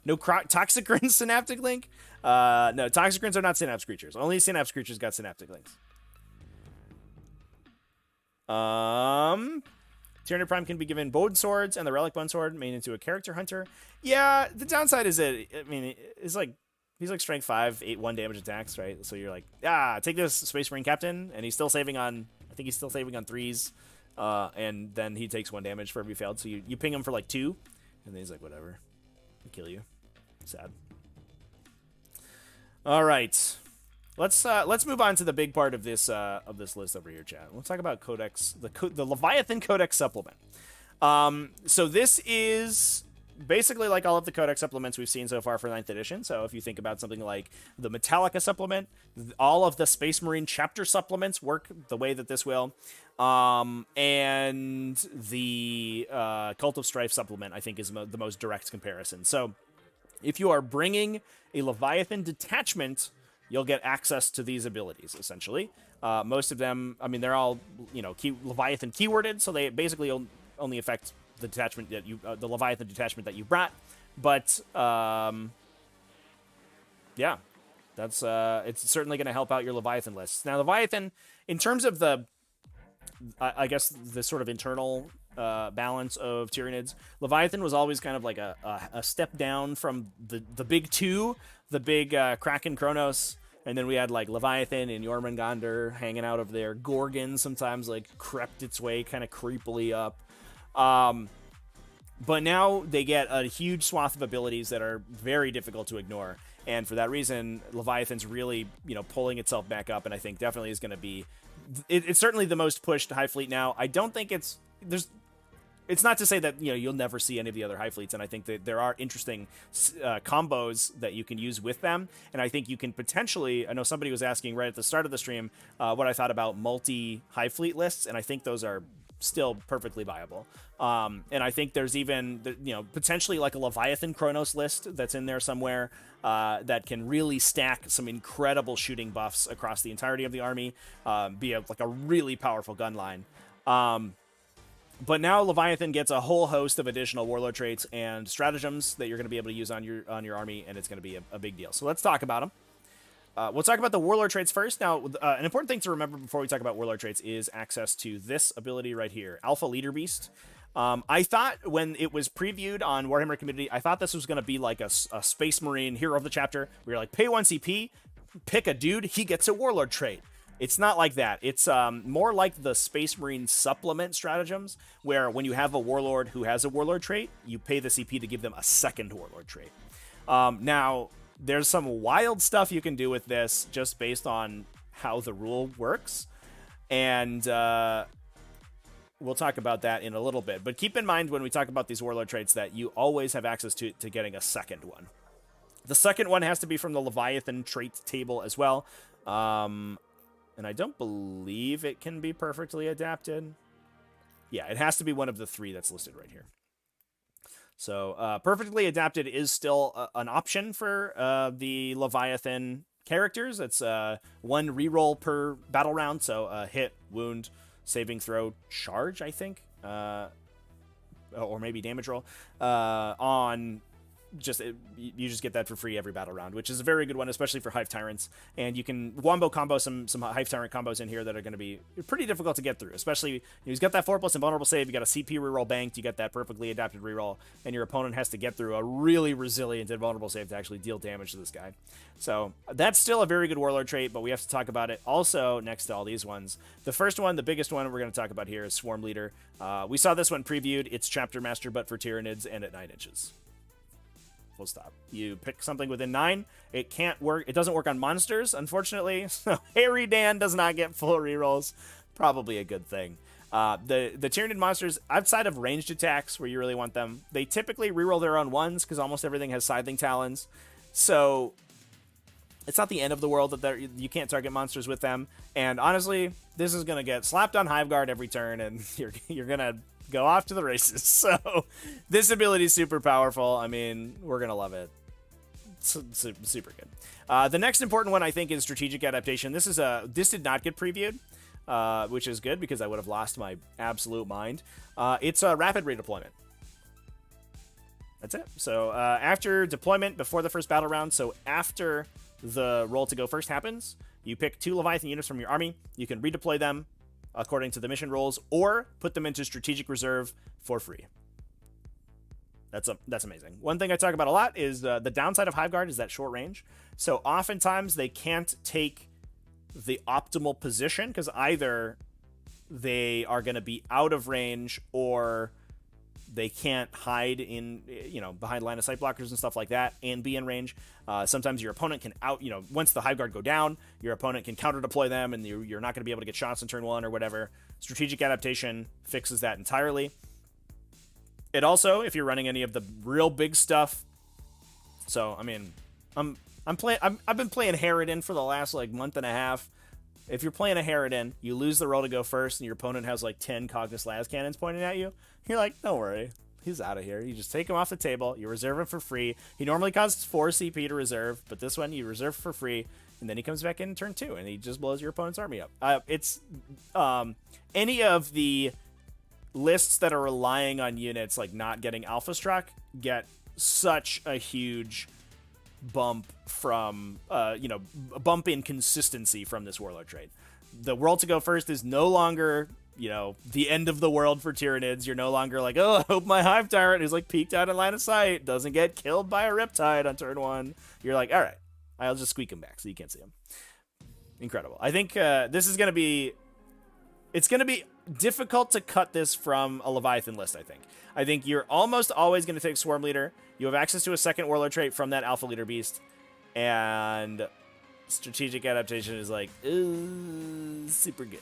No Toxicrins Synaptic Link? No, Toxicrins are not Synapse creatures. Only Synapse creatures got Synaptic Links. Tyranid Prime can be given Bone Swords, and the Relic Bone Sword made into a Character Hunter. Yeah, the downside is that, I mean, it's like, he's like strength 5, 8, 1 damage attacks, right? So you're like, take this Space Marine Captain, and he's still saving on, I think he's still saving on 3s, and then he takes 1 damage for every failed. So you ping him for like 2, and then he's like, whatever, I'll kill you. Sad. All right, let's move on to the big part of this list over here, chat. Let's talk about Codex, the Leviathan Codex supplement. So this is basically like all of the Codex supplements we've seen so far for 9th edition. So if you think about something like the Metallica supplement, all of the Space Marine chapter supplements work the way that this will. And the Cult of Strife supplement, I think, is the most direct comparison. So if you are bringing a Leviathan detachment, you'll get access to these abilities, essentially. Most of them, I mean, they're all, Leviathan keyworded, so they basically only affect the detachment that the Leviathan detachment that you brought. But, yeah, that's, it's certainly going to help out your Leviathan lists. Now, Leviathan, in terms of I guess the sort of internal balance of Tyranids, Leviathan was always kind of like a step down from the big two, the big Kraken Kronos, and then we had like Leviathan and Jormungandr hanging out over there. Gorgon sometimes like crept its way kind of creepily up. But now they get a huge swath of abilities that are very difficult to ignore. And for that reason, Leviathan's really, pulling itself back up, and I think definitely is going to be... It's certainly the most pushed Hive Fleet now. I don't think it's not to say that, you'll never see any of the other Hive Fleets, and I think that there are interesting combos that you can use with them, and I think you can potentially... I know somebody was asking right at the start of the stream what I thought about multi-Hive Fleet lists, and I think those are still perfectly viable. And I think there's even, potentially like a Leviathan Kronos list that's in there somewhere that can really stack some incredible shooting buffs across the entirety of the army, be like a really powerful gun line. But now Leviathan gets a whole host of additional warlord traits and stratagems that you're going to be able to use on your army, and it's going to be a big deal. So let's talk about them. We'll talk about the warlord traits first. Now, an important thing to remember before we talk about warlord traits is access to this ability right here, Alpha Leader Beast. I thought when it was previewed on Warhammer Community, I thought this was going to be like a Space Marine hero of the chapter. We were like, pay 1 CP, pick a dude, he gets a warlord trait. It's not like that. It's more like the Space Marine supplement stratagems, where when you have a warlord who has a warlord trait, you pay the CP to give them a second warlord trait. Now, there's some wild stuff you can do with this just based on how the rule works. And we'll talk about that in a little bit. But keep in mind when we talk about these warlord traits that you always have access to getting a second one. The second one has to be from the Leviathan trait table as well. And I don't believe it can be perfectly adapted. Yeah, it has to be one of the 3 that's listed right here. So perfectly adapted is still an option for the Leviathan characters. It's 1 reroll per battle round. So hit, wound, saving throw, charge, I think. Or maybe damage roll on... you just get that for free every battle round, which is a very good one, especially for Hive Tyrants. And you can wombo combo some Hive Tyrant combos in here that are going to be pretty difficult to get through, especially he's got that 4+ invulnerable save, you got a CP reroll banked, you got that perfectly adapted reroll, and your opponent has to get through a really resilient invulnerable save to actually deal damage to this guy. So that's still a very good warlord trait, but we have to talk about it also next to all these ones. The first one, the biggest one we're going to talk about here is Swarm Leader. We saw this one previewed. It's Chapter Master, but for Tyranids and at 9 inches. Full stop. You pick something within 9. It can't work. It doesn't work on monsters, unfortunately. So Harry Dan does not get full rerolls. Probably a good thing. The Tyranid monsters, outside of ranged attacks where you really want them, they typically reroll their own ones because almost everything has Scything Talons. So it's not the end of the world that you can't target monsters with them. And honestly, this is going to get slapped on Hive Guard every turn, and you're going to go off to the races. So this ability is super powerful. I mean, we're going to love it. It's super good. The next important one, I think, is strategic adaptation. This did not get previewed, which is good because I would have lost my absolute mind. It's a rapid redeployment. That's it. So after deployment, before the first battle round, so after the roll to go first happens, you pick 2 Leviathan units from your army. You can redeploy them according to the mission rules, or put them into strategic reserve for free. That's amazing. One thing I talk about a lot is the downside of Hive Guard is that short range. So oftentimes they can't take the optimal position because either they are going to be out of range or They can't hide in, behind line of sight blockers and stuff like that and be in range. Sometimes your opponent can once the Hive Guard go down, your opponent can counter deploy them, and you're not going to be able to get shots in turn 1 or whatever. Strategic Adaptation fixes that entirely. It also, if you're running any of the real big stuff, so I mean, I've been playing Harridan for the last like month and a half. If you're playing a Harridan, you lose the roll to go first, and your opponent has like 10 Cognis las cannons pointing at you. You're like, don't worry, he's out of here. You just take him off the table. You reserve him for free. He normally costs 4 CP to reserve, but this one you reserve for free, and then he comes back in turn 2, and he just blows your opponent's army up. It's any of the lists that are relying on units like not getting alpha struck get such a huge bump from bump in consistency from this warlord trait. The world to go first is no longer the end of the world for Tyranids. You're no longer like, oh, I hope my Hive Tyrant who's like peeked out in line of sight doesn't get killed by a Riptide on turn 1. You're like, all right, I'll just squeak him back so you can't see him. Incredible. I think this is gonna be difficult to cut this from a Leviathan list. I think you're almost always going to take Swarm Leader. You have access to a second Warlord trait from that Alpha Leader Beast. And Strategic Adaptation is like, super good.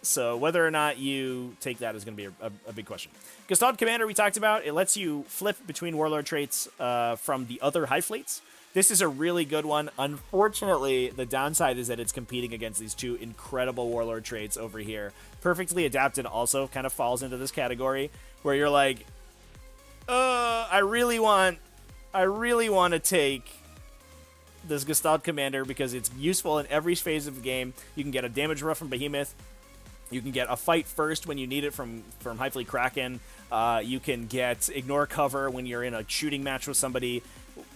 So whether or not you take that is going to be a big question. Gestalt Commander we talked about. It lets you flip between Warlord traits from the other Hive Fleets. This is a really good one. Unfortunately, the downside is that it's competing against these 2 incredible Warlord traits over here. Perfectly Adapted also kind of falls into this category where you're like, I really want to take this Gestalt Commander because it's useful in every phase of the game. You can get a damage buff from Behemoth. You can get a fight first when you need it from Hive Fleet Kraken. You can get ignore cover when you're in a shooting match with somebody.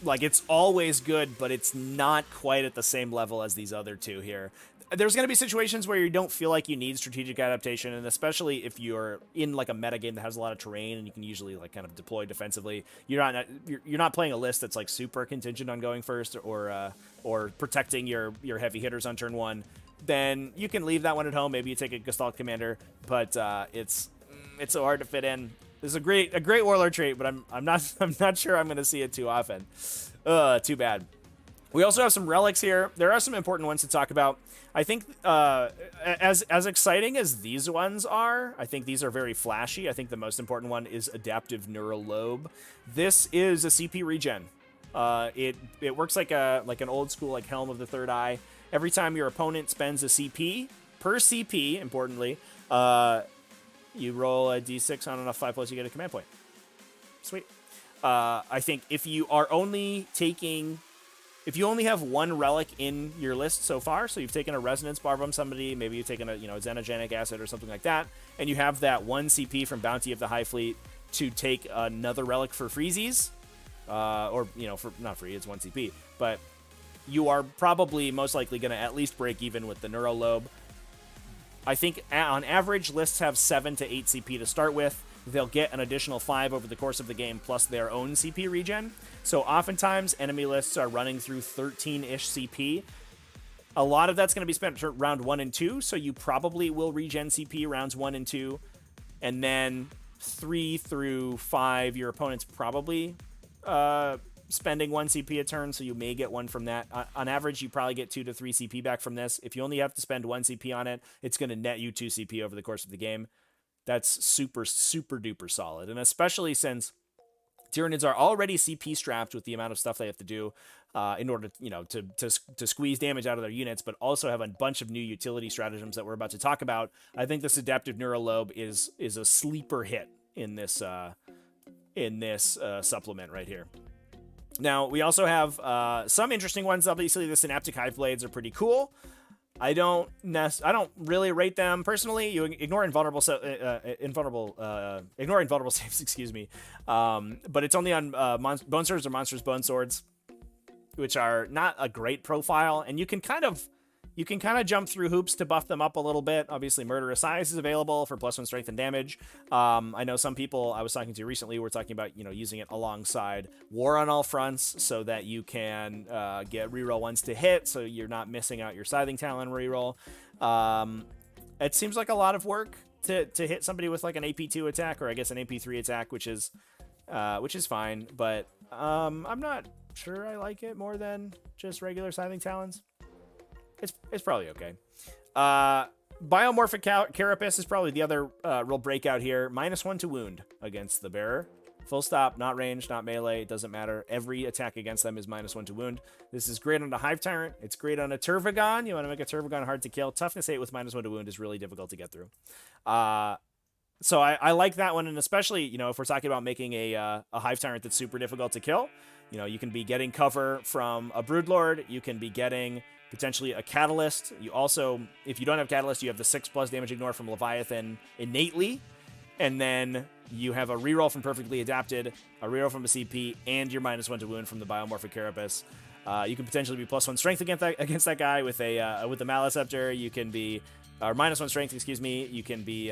Like, it's always good, but it's not quite at the same level as these other 2 here. There's going to be situations where you don't feel like you need Strategic Adaptation, and especially if you're in like a meta game that has a lot of terrain and you can usually like kind of deploy defensively. You're not playing a list that's like super contingent on going first or protecting your heavy hitters on turn 1. Then you can leave that one at home. Maybe you take a Gestalt Commander, but it's so hard to fit in. This is a great Warlord trait, but I'm not sure I'm going to see it too often. Too bad. We also have some relics here. There are some important ones to talk about. I think as exciting as these ones are, I think these are very flashy. I think the most important one is Adaptive Neural Lobe. This is a CP regen. It works like an old school like Helm of the Third Eye. Every time your opponent spends a CP, per CP, importantly, you roll a d6 on enough 5+, you get a command point. Sweet. I think if you only have one relic in your list so far, so you've taken a Resonance Bar from somebody, maybe you've taken a Xenogenic Acid or something like that, and you have that 1 CP from Bounty of the High Fleet to take another relic for freezies, or for not free, it's 1 CP, but you are probably most likely going to at least break even with the Neural Lobe. I think on average, lists have 7 to 8 CP to start with. They'll get an additional 5 over the course of the game, plus their own CP regen. So oftentimes, enemy lists are running through 13-ish CP. A lot of that's going to be spent round 1 and 2, so you probably will regen CP rounds 1 and 2. And then 3 through 5, your opponent's probably spending 1 CP a turn, so you may get 1 from that. On average, you probably get 2 to 3 CP back from this. If you only have to spend 1 CP on it, it's going to net you 2 CP over the course of the game. That's super, super duper solid. And especially since Tyranids are already CP strapped with the amount of stuff they have to do in order to squeeze damage out of their units, but also have a bunch of new utility stratagems that we're about to talk about. I think this Adaptive Neural Lobe is a sleeper hit in this supplement right here. Now, we also have some interesting ones. Obviously, the Synaptic Hive Blades are pretty cool. I don't really rate them personally. You ignore invulnerable saves, excuse me. But it's only on Bone Swords or Monstrous Bone Swords, which are not a great profile, and you can kind of jump through hoops to buff them up a little bit. Obviously, Murderous Eyes is available for +1 strength and damage. I know some people I was talking to recently were talking about using it alongside War on All Fronts so that you can get reroll 1s to hit, so you're not missing out your Scything Talon reroll. It seems like a lot of work. to hit somebody with like an AP2 attack, or I guess an AP3 attack, which is fine. But I'm not sure I like it more than just regular Scything Talons. It's probably okay. Biomorphic Carapace is probably the other real breakout here. -1 to wound against the bearer. Full stop, not ranged, not melee, it doesn't matter. Every attack against them is -1 to wound. This is great on a Hive Tyrant. It's great on a Turvagon. You want to make a Turvagon hard to kill. Toughness 8 with -1 to wound is really difficult to get through. So I like that one, and especially, you know, if we're talking about making a Hive Tyrant that's super difficult to kill, you know, you can be getting cover from a Broodlord, you can be getting potentially a Catalyst. You also, if you don't have Catalyst, you have the 6+ damage ignore from Leviathan innately, and then you have a reroll from Perfectly Adapted, a reroll from a CP, and your -1 to wound from the Biomorphic Carapace. You can potentially be +1 strength against that guy with the Maleceptor. You can be, or -1 strength, excuse me. You can be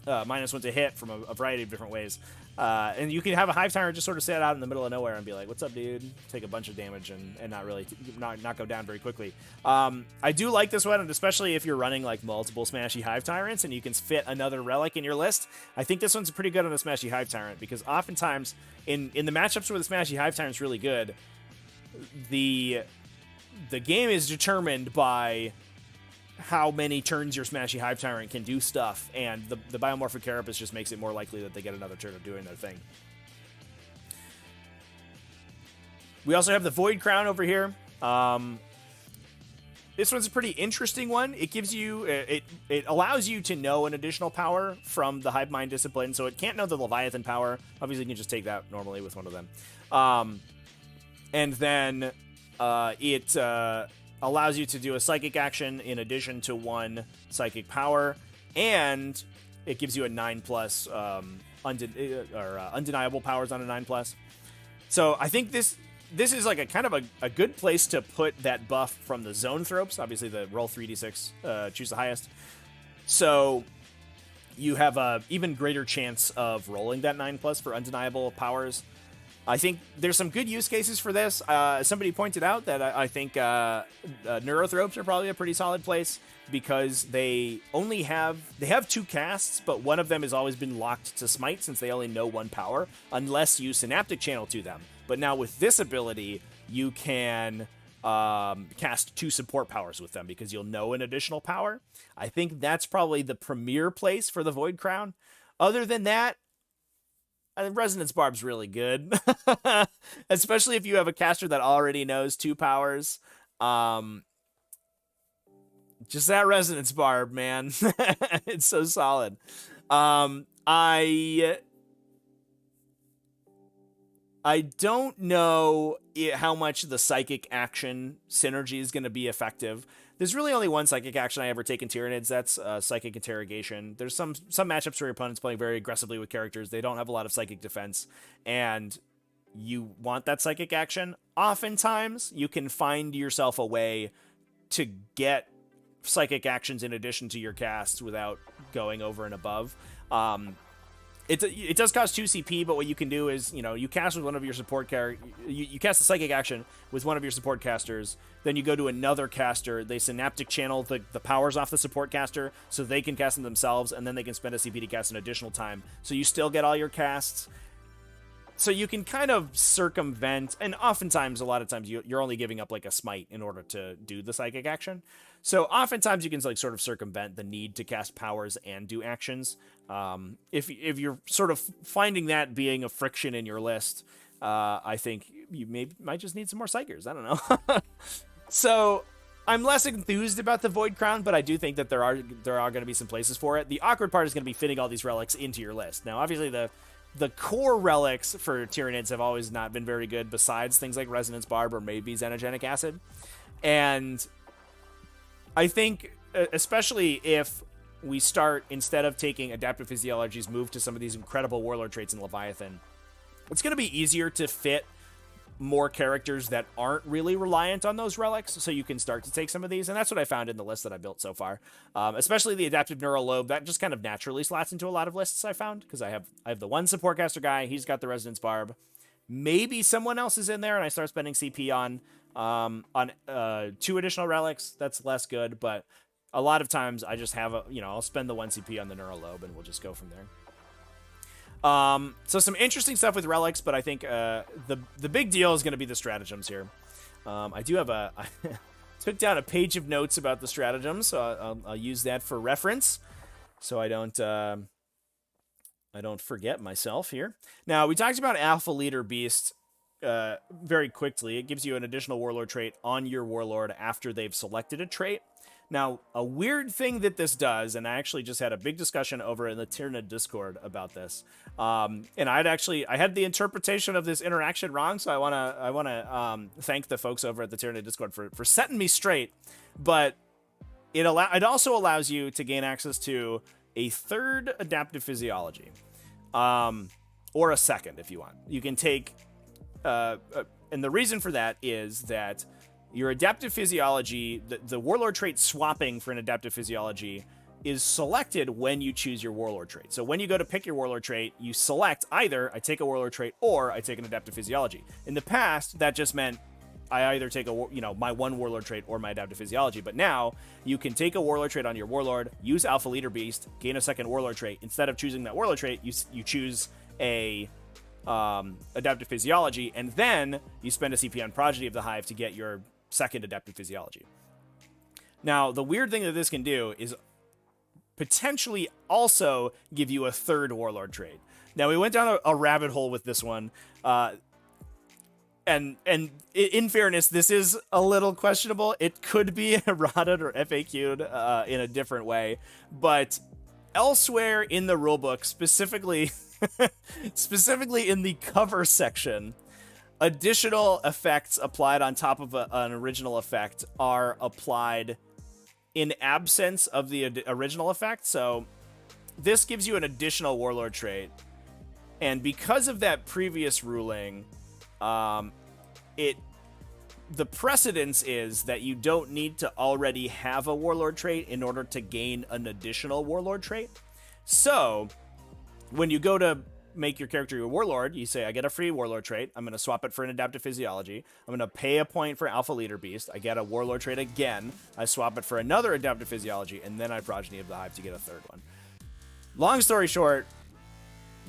-1 to hit from a variety of different ways. And you can have a Hive Tyrant just sort of sit out in the middle of nowhere and be like, what's up, dude? Take a bunch of damage and not really, not go down very quickly. I do like this one, and especially if you're running like multiple Smashy Hive Tyrants and you can fit another relic in your list. I think this one's pretty good on a Smashy Hive Tyrant, because oftentimes in the matchups where the Smashy Hive Tyrant's really good, the game is determined by how many turns your Smashy Hive Tyrant can do stuff, and the Biomorphic Carapace just makes it more likely that they get another turn of doing their thing. We also have the Void Crown over here. This one's a pretty interesting one. It gives you, it allows you to know an additional power from the Hive Mind Discipline, so it can't know the Leviathan power. Obviously, you can just take that normally with one of them. And then it allows you to do a psychic action in addition to 1 psychic power, and it gives you a 9+ undeniable powers on a 9+. So I think this is like a kind of a good place to put that buff from the Zoanthropes. Obviously, the roll 3d6, choose the highest. So you have a even greater chance of rolling that 9+ for undeniable powers. I think there's some good use cases for this. Somebody pointed out that I think Neurothropes are probably a pretty solid place, because they have 2 casts, but one of them has always been locked to Smite since they only know 1 power, unless you Synaptic Channel to them. But now with this ability, you can cast 2 support powers with them, because you'll know an additional power. I think that's probably the premier place for the Void Crown. Other than that, Resonance Barb's really good, especially if you have a caster that already knows 2 powers. Just that Resonance Barb, man. It's so solid. I don't know how much the psychic action synergy is going to be effective. There's really only 1 psychic action I ever take in Tyranids. That's Psychic Interrogation. There's some matchups where your opponent's playing very aggressively with characters. They don't have a lot of psychic defense, and you want that psychic action. Oftentimes, you can find yourself a way to get psychic actions in addition to your casts without going over and above. It does cost 2 CP, but what you can do is, you know, you cast with one of your support you cast the psychic action with one of your support casters, then you go to another caster, they Synaptic Channel the powers off the support caster so they can cast them themselves, and then they can spend a CP to cast an additional time. So you still get all your casts. So you can kind of circumvent, and oftentimes, a lot of times, you're only giving up like a smite in order to do the psychic action. So oftentimes you can like sort of circumvent the need to cast powers and do actions. If you're sort of finding that being a friction in your list, I think you might just need some more psychers. I don't know. So I'm less enthused about the Void Crown, but I do think that there are going to be some places for it. The awkward part is going to be fitting all these relics into your list. Now, obviously, the core relics for Tyranids have always not been very good, besides things like Resonance Barb or maybe Xenogenic Acid. And I think, especially if we start, instead of taking Adaptive Physiologies, move to some of these incredible Warlord traits in Leviathan, it's going to be easier to fit more characters that aren't really reliant on those relics, so you can start to take some of these, and that's what I found in the list that I built so far. Especially the Adaptive Neural Lobe, that just kind of naturally slots into a lot of lists I found, because I have the 1 support caster guy, he's got the Resonance Barb. Maybe someone else is in there, and I start spending CP on 2 additional relics. That's less good, but a lot of times I just have I'll spend the 1 CP on the neural lobe and we'll just go from there. So some interesting stuff with relics, but I think the big deal is going to be the stratagems here. I do have I took down a page of notes about the stratagems, so I'll use that for reference, so I don't forget myself here. Now, we talked about Alpha Leader Beast very quickly. It gives you an additional Warlord trait on your Warlord after they've selected a trait. Now, a weird thing that this does, and I actually just had a big discussion over in the Tyranid Discord about this, and I had the interpretation of this interaction wrong, so I wanna thank the folks over at the Tyranid Discord for setting me straight. But it also allows you to gain access to a third adaptive physiology, or a second if you want. You can take, and the reason for that is that your adaptive physiology, the Warlord trait swapping for an adaptive physiology is selected when you choose your Warlord trait. So when you go to pick your Warlord trait, you select either I take a Warlord trait or I take an adaptive physiology. In the past, that just meant I either take my one Warlord trait or my adaptive physiology. But now you can take a Warlord trait on your Warlord, use Alpha Leader Beast, gain a second Warlord trait. Instead of choosing that Warlord trait, you choose a adaptive physiology, and then you spend a CP on Progeny of the Hive to get your second adaptive physiology. Now, the weird thing that this can do is potentially also give you a third Warlord trait. Now, we went down a rabbit hole with this one, and in fairness, this is a little questionable. It could be errated or FAQ'd in a different way, but elsewhere in the rulebook, specifically in the cover section, additional effects applied on top of an original effect are applied in absence of the original effect. So this gives you an additional Warlord trait. And because of that previous ruling, the precedence is that you don't need to already have a Warlord trait in order to gain an additional Warlord trait. So when you go to make your character your Warlord, you say, I get a free Warlord trait. I'm going to swap it for an adaptive physiology. I'm going to pay a point for Alpha Leader Beast. I get a Warlord trait again. I swap it for another adaptive physiology, and then I Progeny of the Hive to get a third one. Long story short,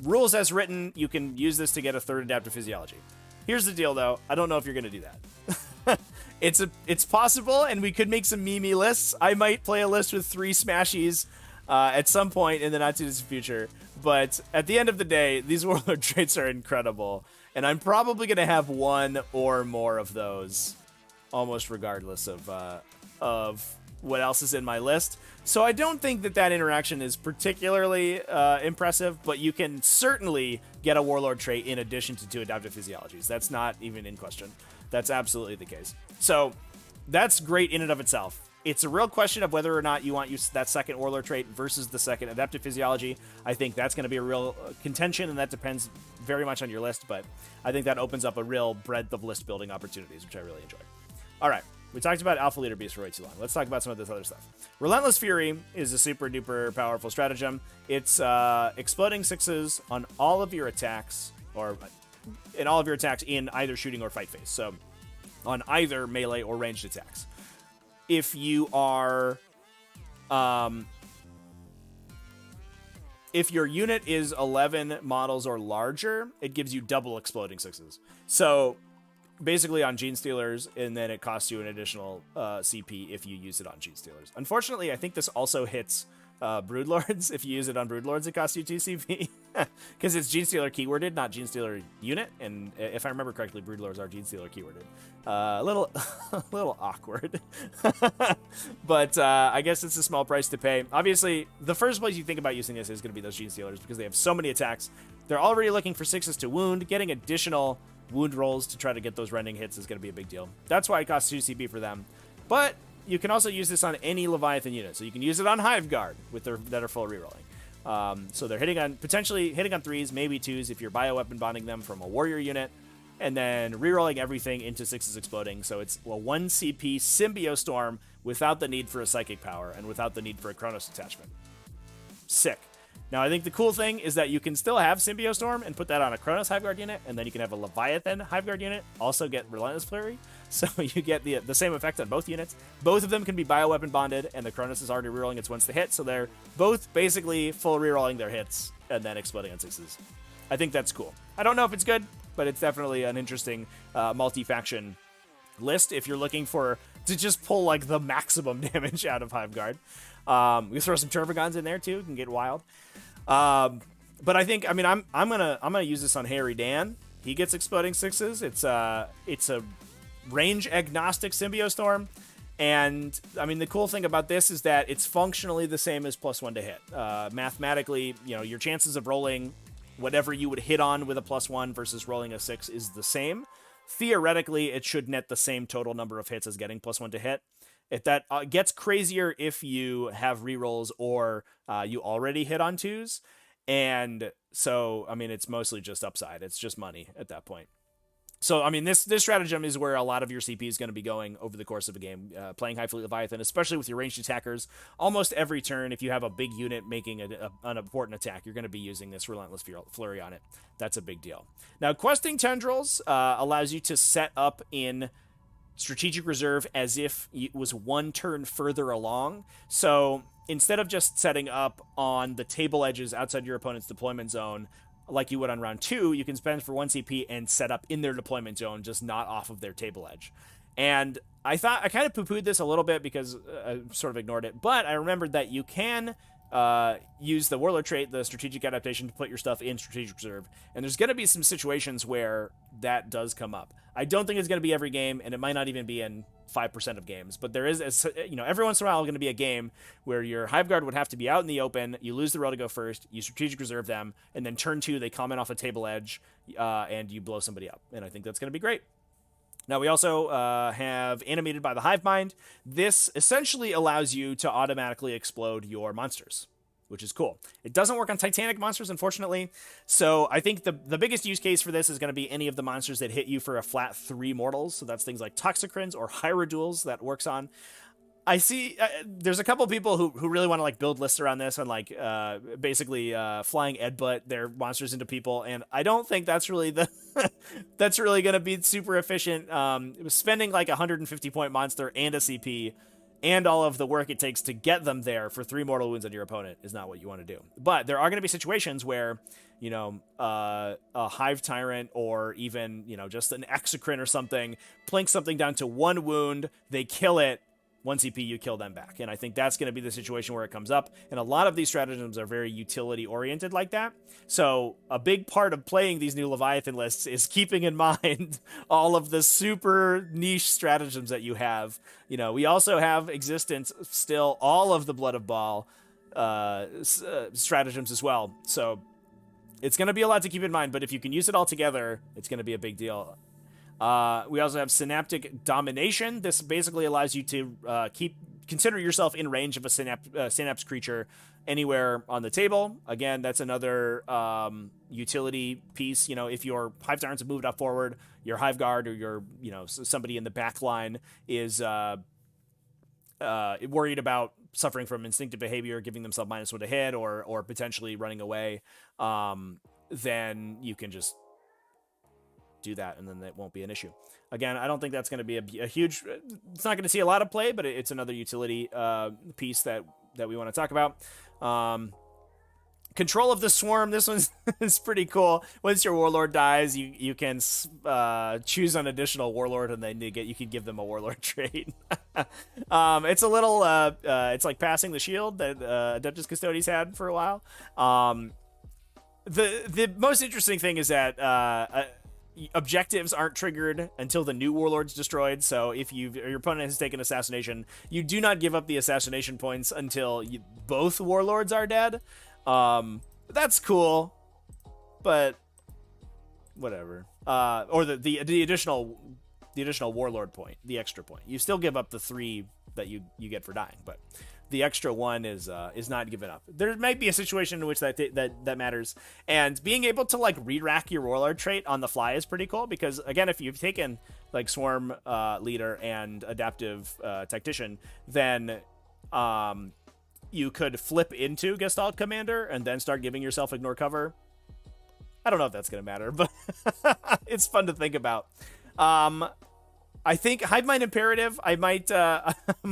rules as written, you can use this to get a third adaptive physiology. Here's the deal, though. I don't know if you're going to do that. It's possible, and we could make some meme lists. I might play a list with 3 Smashies at some point in the not-too-distant future. But at the end of the day, these Warlord traits are incredible, and I'm probably going to have one or more of those, almost regardless of what else is in my list. So I don't think that interaction is particularly impressive, but you can certainly get a Warlord trait in addition to 2 adaptive physiologies. That's not even in question. That's absolutely the case. So that's great in and of itself. It's a real question of whether or not you want that second Warlord trait versus the second adaptive physiology. I think that's going to be a real contention, and that depends very much on your list, but I think that opens up a real breadth of list building opportunities, which I really enjoy. All right, we talked about Alpha Leader Beast for way too long. Let's talk about some of this other stuff. Relentless Fury is a super duper powerful stratagem. It's exploding 6s on all of your attacks, or in all of your attacks in either shooting or fight phase. So on either melee or ranged attacks. If you are, if your unit is 11 models or larger, it gives you double exploding 6s. So basically on Gene Stealers, and then it costs you an additional CP if you use it on Gene Stealers. Unfortunately, I think this also hits Broodlords. If you use it on Broodlords, it costs you 2 CP. Because it's Gene Stealer keyworded, not Gene Stealer unit. And if I remember correctly, Broodlords are Gene Stealer keyworded. A little awkward. But I guess it's a small price to pay. Obviously, the first place you think about using this is going to be those Gene Stealers, because they have so many attacks. They're already looking for 6s to wound. Getting additional wound rolls to try to get those rending hits is going to be a big deal. That's why it costs 2 CP for them. But you can also use this on any Leviathan unit. So you can use it on Hive Guard with that are full rerolling. So they're potentially hitting on 3s, maybe 2s if you're bioweapon bonding them from a warrior unit, and then rerolling everything into 6s exploding. So it's a 1 CP Symbiostorm without the need for a psychic power and without the need for a Chronos attachment. Sick. Now, I think the cool thing is that you can still have Symbiostorm and put that on a Kronos Hiveguard unit, and then you can have a Leviathan Hiveguard unit, also get Relentless Flurry, so you get the same effect on both units. Both of them can be bioweapon bonded, and the Kronos is already rerolling its once to hit, so they're both basically full rerolling their hits and then exploding on 6s. I think that's cool. I don't know if it's good, but it's definitely an interesting multi-faction list if you're looking to just pull like the maximum damage out of Hiveguard. We throw some Tervagons in there too, it can get wild. But I think, I mean, I'm gonna use this on Harry Dan. He gets exploding 6s. It's a range agnostic Symbiostorm, and I mean the cool thing about this is that it's functionally the same as +1 to hit. Mathematically, you know, your chances of rolling whatever you would hit on with a +1 versus rolling a 6 is the same. Theoretically, it should net the same total number of hits as getting +1 to hit. If that gets crazier if you have rerolls or you already hit on 2s. And so, I mean, it's mostly just upside. It's just money at that point. So, I mean, this stratagem is where a lot of your CP is going to be going over the course of a game. Playing High Fleet Leviathan, especially with your ranged attackers, almost every turn, if you have a big unit making an important attack, you're going to be using this Relentless Flurry on it. That's a big deal. Now, Questing Tendrils allows you to set up in Strategic Reserve as if it was one turn further along. So instead of just setting up on the table edges outside your opponent's deployment zone like you would on round 2, you can spend for 1 CP and set up in their deployment zone, just not off of their table edge. And I kind of poo-pooed this a little bit because I sort of ignored it, but I remembered that you can use the Warlord trait, the strategic adaptation, to put your stuff in Strategic Reserve. And there's going to be some situations where that does come up. I don't think it's going to be every game, and it might not even be in 5% of games. But there is, you know, every once in a while going to be a game where your Hiveguard would have to be out in the open, you lose the roll to go first, you Strategic Reserve them, and then turn 2, they comment off a table edge, and you blow somebody up. And I think that's going to be great. Now, we also have Animated by the Hive Mind. This essentially allows you to automatically explode your monsters, which is cool. It doesn't work on Titanic monsters, unfortunately. So I think the biggest use case for this is going to be any of the monsters that hit you for a flat 3 mortals. So that's things like Toxicrins or Hierodules that works on. I see there's a couple people who really want to like build lists around this and like basically flying Edbutt their monsters into people, and I don't think that's really that's really going to be super efficient. Spending like 150 point monster and a CP and all of the work it takes to get them there for 3 mortal wounds on your opponent is not what you want to do. But there are going to be situations where, you know, a Hive Tyrant or even, you know, just an Exocrine or something plinks something down to 1 wound, they kill it, 1 CP, you kill them back. And I think that's going to be the situation where it comes up. And a lot of these stratagems are very utility-oriented like that. So a big part of playing these new Leviathan lists is keeping in mind all of the super niche stratagems that you have. You know, we also have existence still all of the Blood of Baal stratagems as well. So it's going to be a lot to keep in mind. But if you can use it all together, it's going to be a big deal. We also have Synaptic Domination. This basically allows you to consider yourself in range of a Synapse creature anywhere on the table. Again, that's another utility piece. You know, if your Hive Tyrants have moved up forward, your Hive Guard or your, you know, somebody in the back line is worried about suffering from instinctive behavior, giving themselves -1 to hit, or potentially running away, then you can just do that, and then that won't be an issue. Again, I don't think that's going to be a huge... It's not going to see a lot of play, but it's another utility piece that we want to talk about. Control of the Swarm. This one is pretty cool. Once your Warlord dies, you can choose an additional Warlord, and then you can give them a Warlord trait. It's a little... it's like passing the shield that Adeptus Custodes had for a while. The most interesting thing is that... objectives aren't triggered until the new Warlord's destroyed. So if your opponent has taken assassination, you do not give up the assassination points until both Warlords are dead. That's cool, but whatever. Or the additional Warlord point, the extra point. You still give up the 3 that you get for dying, but the extra 1 is not given up. There might be a situation in which that matters, and being able to like re-rack your Warlord trait on the fly is pretty cool, because again, if you've taken like Swarm Leader and Adaptive Tactician, then you could flip into Gestalt Commander and then start giving yourself ignore cover. I don't know if that's going to matter, but it's fun to think about. I think Hive Mind Imperative, I might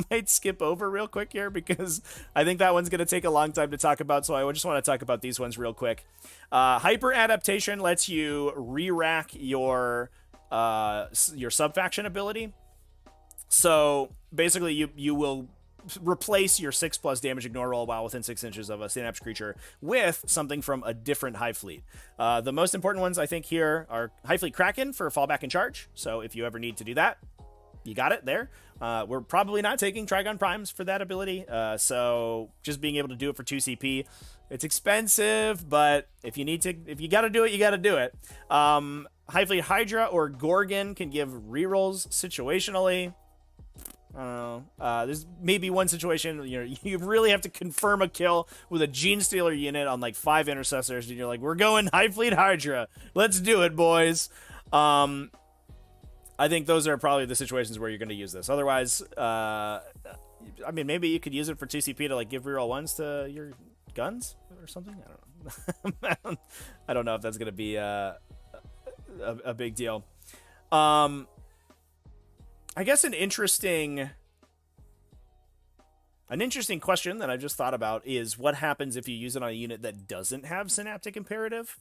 might skip over real quick here because I think that one's going to take a long time to talk about, so I just want to talk about these ones real quick. Hyper Adaptation lets you re-rack your sub-faction ability. So basically you will replace your 6+ damage ignore roll while within 6 inches of a Synapse creature with something from a different Hive Fleet. The most important ones I think here are Hive Fleet Kraken for fallback and charge. So if you ever need to do that, you got it there. We're probably not taking Trigon Primes for that ability. So just being able to do it for 2 CP, it's expensive, but if you got to do it, you got to do it. Hive Fleet Hydra or Gorgon can give rerolls situationally. I don't know. There's maybe one situation, you really have to confirm a kill with a Gene Stealer unit on like 5 intercessors, and you're like, we're going Hive Fleet Hydra. Let's do it, boys. I think those are probably the situations where you're going to use this. Otherwise, I mean, maybe you could use it for 2 CP to like give reroll 1s to your guns or something. I don't know. I don't know if that's going to be a big deal. I guess an interesting question that I just thought about is what happens if you use it on a unit that doesn't have Synaptic Imperative?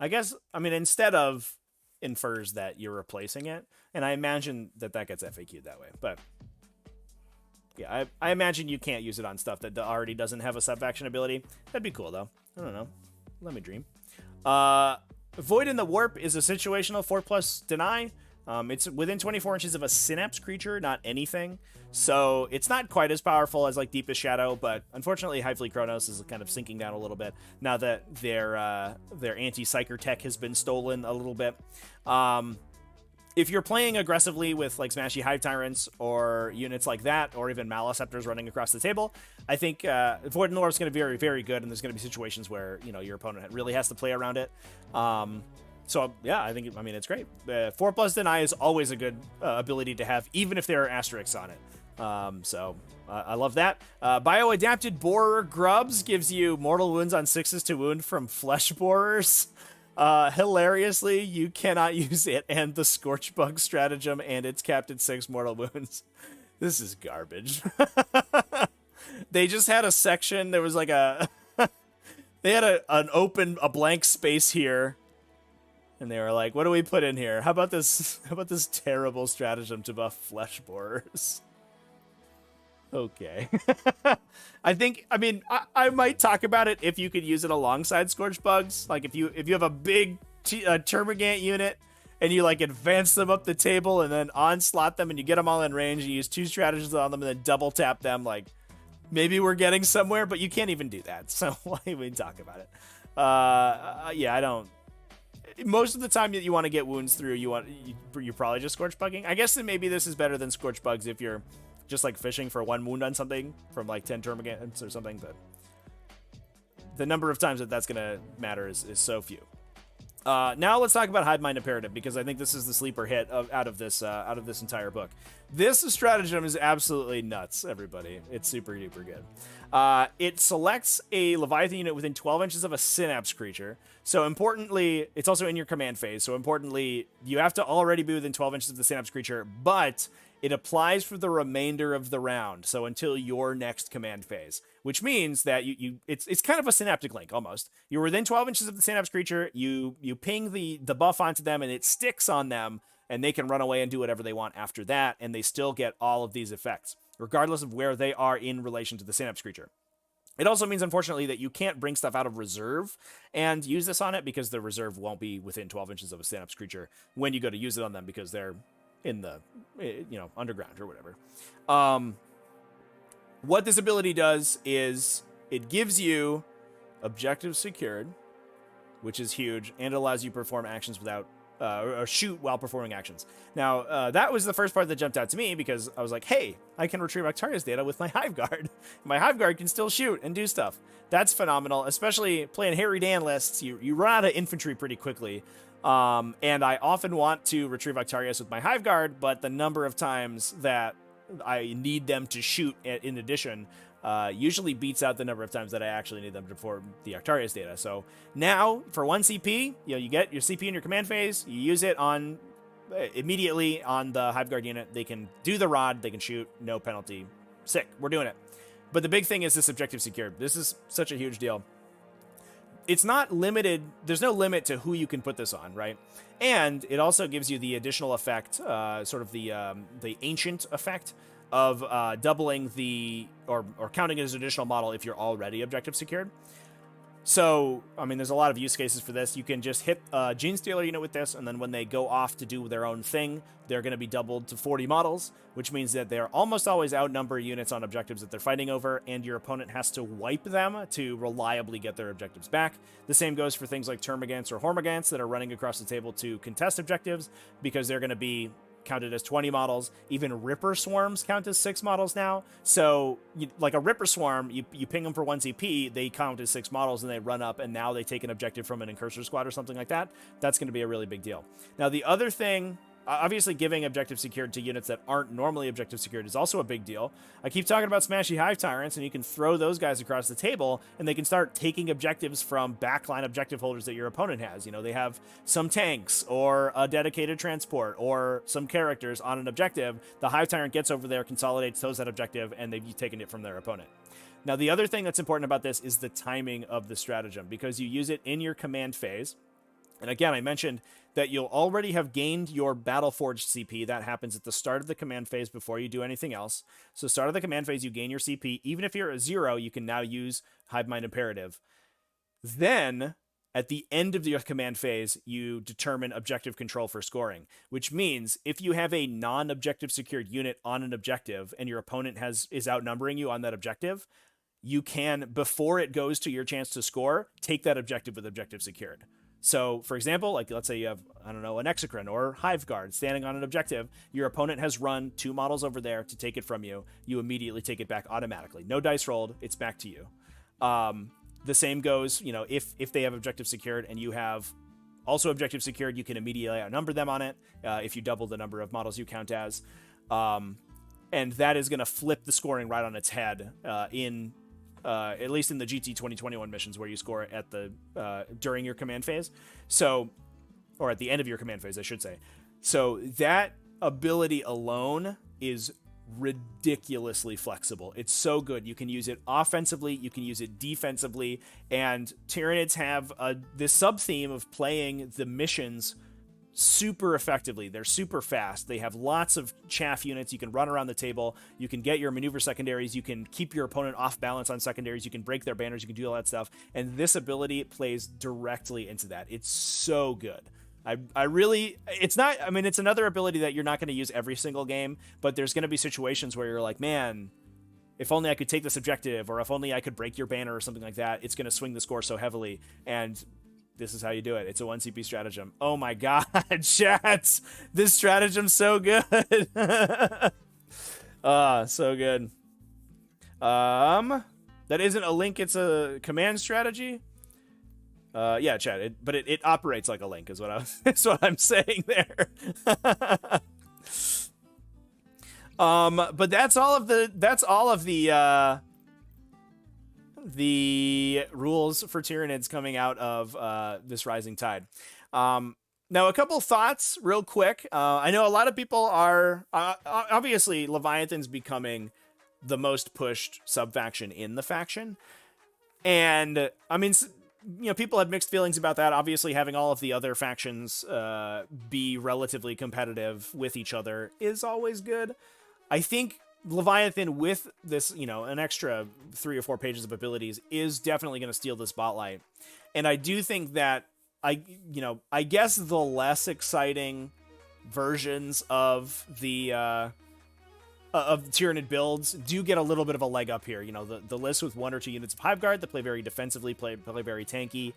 I guess, I mean, instead of infers that you're replacing it, and I imagine that gets FAQ'd that way, but yeah, I imagine you can't use it on stuff that already doesn't have a sub-faction ability. That'd be cool, though. I don't know. Let me dream. Void in the Warp is a situational 4+ deny. It's within 24 inches of a Synapse creature, not anything. So it's not quite as powerful as like Deepest Shadow, but unfortunately Hive Fleet Kronos is kind of sinking down a little bit now that their anti-psyker tech has been stolen a little bit. If you're playing aggressively with like Smashy Hive Tyrants or units like that, or even Maliceptors running across the table, I think Void in the Warp is going to be very, very good, and there's going to be situations where your opponent really has to play around it. So yeah, I mean it's great. 4+ deny is always a good ability to have, even if there are asterisks on it. So I love that. Bio-adapted Borer Grubs gives you mortal wounds on 6s to wound from flesh borers. Hilariously, you cannot use it and the Scorchbug stratagem, and it's capped at 6 mortal wounds. This is garbage. They just had a section. There was like they had a blank space here, and they were like, "What do we put in here? How about this? How about this terrible stratagem to buff flesh borers?" Okay. I might talk about it if you could use it alongside Scorch Bugs. Like if you have a big Termagant unit and you like advance them up the table and then onslaught them and you get them all in range, you use 2 stratagems on them and then double tap them, like maybe we're getting somewhere, but you can't even do that. So why even talk about it? Yeah, I don't. Most of the time that you want to get wounds through, you're probably just Scorch Bugging. I guess that maybe this is better than Scorch Bugs if you're just like fishing for 1 wound on something from like 10 Termagants or something, but the number of times that's gonna matter is so few. Now let's talk about Hive Mind Imperative, because I think this is the sleeper hit out of this entire book. This stratagem is absolutely nuts, everybody. It's super duper good. It selects a Leviathan unit within 12 inches of a Synapse creature. So importantly, it's also in your command phase. So importantly, you have to already be within 12 inches of the Synapse creature, but it applies for the remainder of the round, so until your next command phase, which means that it's kind of a synaptic link almost. You're within 12 inches of the Synapse creature, you ping the buff onto them, and it sticks on them, and they can run away and do whatever they want after that, and they still get all of these effects, regardless of where they are in relation to the Synapse creature. It also means, unfortunately, that you can't bring stuff out of reserve and use this on it, because the reserve won't be within 12 inches of a Synapse creature when you go to use it on them, because they're in the underground or whatever. What this ability does is it gives you objectives secured, which is huge, and allows you to perform actions without or shoot while performing actions. Now, that was the first part that jumped out to me, because I was like, hey, I can retrieve Octarius data with my Hive Guard. My Hive Guard can still shoot and do stuff. That's phenomenal, especially playing Harry Dan lists. You run out of infantry pretty quickly. And I often want to retrieve Octarius with my Hive Guard, but the number of times that I need them to shoot in addition usually beats out the number of times that I actually need them to perform the Octarius data. So now, for 1 CP, you get your CP in your command phase, you use it on immediately on the Hive Guard unit. They can do the rod, they can shoot, no penalty. Sick, we're doing it. But the big thing is this objective secured. This is such a huge deal. It's not limited, there's no limit to who you can put this on, right? And it also gives you the additional effect, sort of the ancient effect of doubling the, or counting it as an additional model if you're already objective secured. So, I mean, there's a lot of use cases for this. You can just hit a Gene Stealer unit with this, and then when they go off to do their own thing, they're going to be doubled to 40 models, which means that they're almost always outnumber units on objectives that they're fighting over, and your opponent has to wipe them to reliably get their objectives back. The same goes for things like Termagants or Hormagants that are running across the table to contest objectives, because they're going to be counted as 20 models. Even Ripper Swarms count as 6 models now. So, like a Ripper Swarm, you ping them for 1 CP, they count as 6 models, and they run up, and now they take an objective from an Incursor Squad or something like that. That's going to be a really big deal. Now, the other thing, obviously giving objective secured to units that aren't normally objective secured is also a big deal. I keep talking about Smashy Hive Tyrants, and you can throw those guys across the table, and they can start taking objectives from backline objective holders that your opponent has. You know, they have some tanks, or a dedicated transport, or some characters on an objective. The Hive Tyrant gets over there, consolidates, throws that objective, and they've taken it from their opponent. Now, the other thing that's important about this is the timing of the stratagem, because you use it in your command phase. And again, I mentioned that you'll already have gained your Battleforged CP. That happens at the start of the command phase before you do anything else. So start of the command phase, you gain your CP. Even if you're at 0, you can now use Hive Mind Imperative. Then, at the end of your command phase, you determine objective control for scoring, which means if you have a non-objective secured unit on an objective and your opponent is outnumbering you on that objective, you can, before it goes to your chance to score, take that objective with objective secured. So, for example, like let's say you have, I don't know, an Exocrine or Hive Guard standing on an objective. Your opponent has run 2 models over there to take it from you. You immediately take it back automatically. No dice rolled. It's back to you. The same goes, you know, if they have objective secured and you have also objective secured, you can immediately outnumber them on it if you double the number of models you count as. And that is going to flip the scoring right on its head at least in the GT 2021 missions where you score at the during your command phase. So, or at the end of your command phase, I should say. So that ability alone is ridiculously flexible. It's so good. You can use it offensively, you can use it defensively, and Tyranids have this sub-theme of playing the missions super effectively. They're super fast. They have lots of chaff units. You can run around the table. You can get your maneuver secondaries. You can keep your opponent off balance on secondaries. You can break their banners. You can do all that stuff. And this ability plays directly into that. It's so good. I really, it's not, I mean, it's another ability that you're not going to use every single game, but there's going to be situations where you're like, man, if only I could take this objective, or if only I could break your banner or something like that. It's going to swing the score so heavily. And this is how you do it. It's a 1 CP stratagem. Oh my god, chats! This stratagem's so good. So good. That isn't a link, it's a command strategy. Yeah, chat. But it operates like a link, is what that's what I'm saying there. But that's all of the rules for Tyranids coming out of this Rising Tide. Now, a couple thoughts real quick. I know a lot of people are obviously Leviathan's becoming the most pushed sub-faction in the faction. And I mean, you know, people have mixed feelings about that. Obviously, having all of the other factions be relatively competitive with each other is always good. I think Leviathan, with this, you know, an extra 3 or 4 pages of abilities, is definitely going to steal the spotlight. And I do think that I guess the less exciting versions of the Tyranid builds do get a little bit of a leg up here. You know, the list with 1 or 2 units of Hive Guard that play very defensively, play very tanky.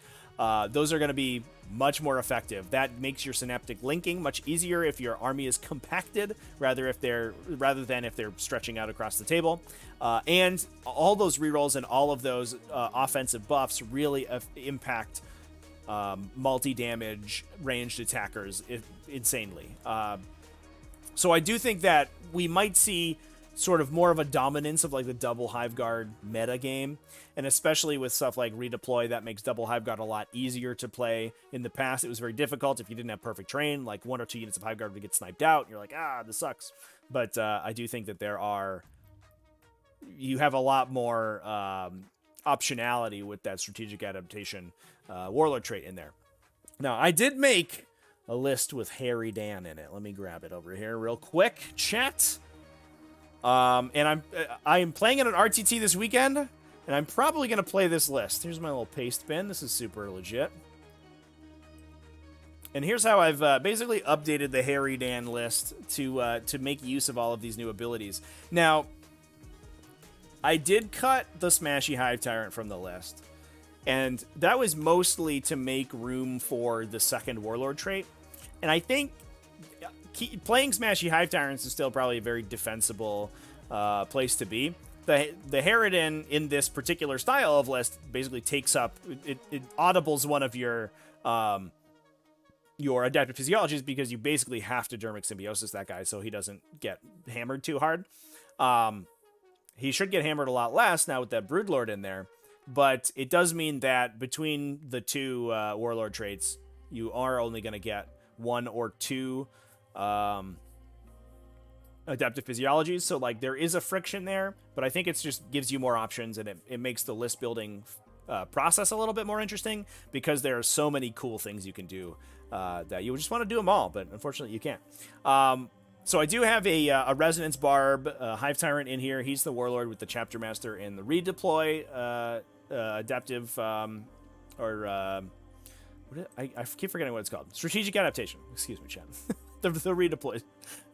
Those are going to be much more effective. That makes your synaptic linking much easier if your army is compacted, rather than if they're stretching out across the table. And all those rerolls and all of those offensive buffs really impact multi-damage ranged attackers insanely. So I do think that we might see sort of more of a dominance of like the double Hive Guard meta game, and especially with stuff like redeploy, that makes double Hive Guard a lot easier to play. In the past, it was very difficult if you didn't have perfect terrain, like 1 or 2 units of Hive Guard would get sniped out, and you're like, this sucks. But I do think that you have a lot more optionality with that strategic adaptation warlord trait in there. Now, I did make a list with Harry Dan in it. Let me grab it over here real quick, chat. And I am playing it on RTT this weekend, and I'm probably going to play this list. Here's my little paste bin. This is super legit. And here's how I've basically updated the Harry Dan list to make use of all of these new abilities. Now, I did cut the Smashy Hive Tyrant from the list, and that was mostly to make room for the second Warlord trait. And I think playing Smashy Hive Tyrants is still probably a very defensible place to be. The Harridan in this particular style of list basically takes up, it audibles one of your adaptive physiologies, because you basically have to Dermic Symbiosis that guy so he doesn't get hammered too hard. He should get hammered a lot less now with that Broodlord in there, but it does mean that between the two Warlord traits, you are only going to get 1 or 2 adaptive physiologies. So like there is a friction there, but I think it's just gives you more options, and it makes the list building process a little bit more interesting, because there are so many cool things you can do that you just want to do them all, but unfortunately you can't. So I do have a Resonance Barb Hive Tyrant in here. He's the Warlord with the Chapter Master and the Redeploy adaptive, I keep forgetting what it's called. Strategic Adaptation. Excuse me, chat. the Redeploy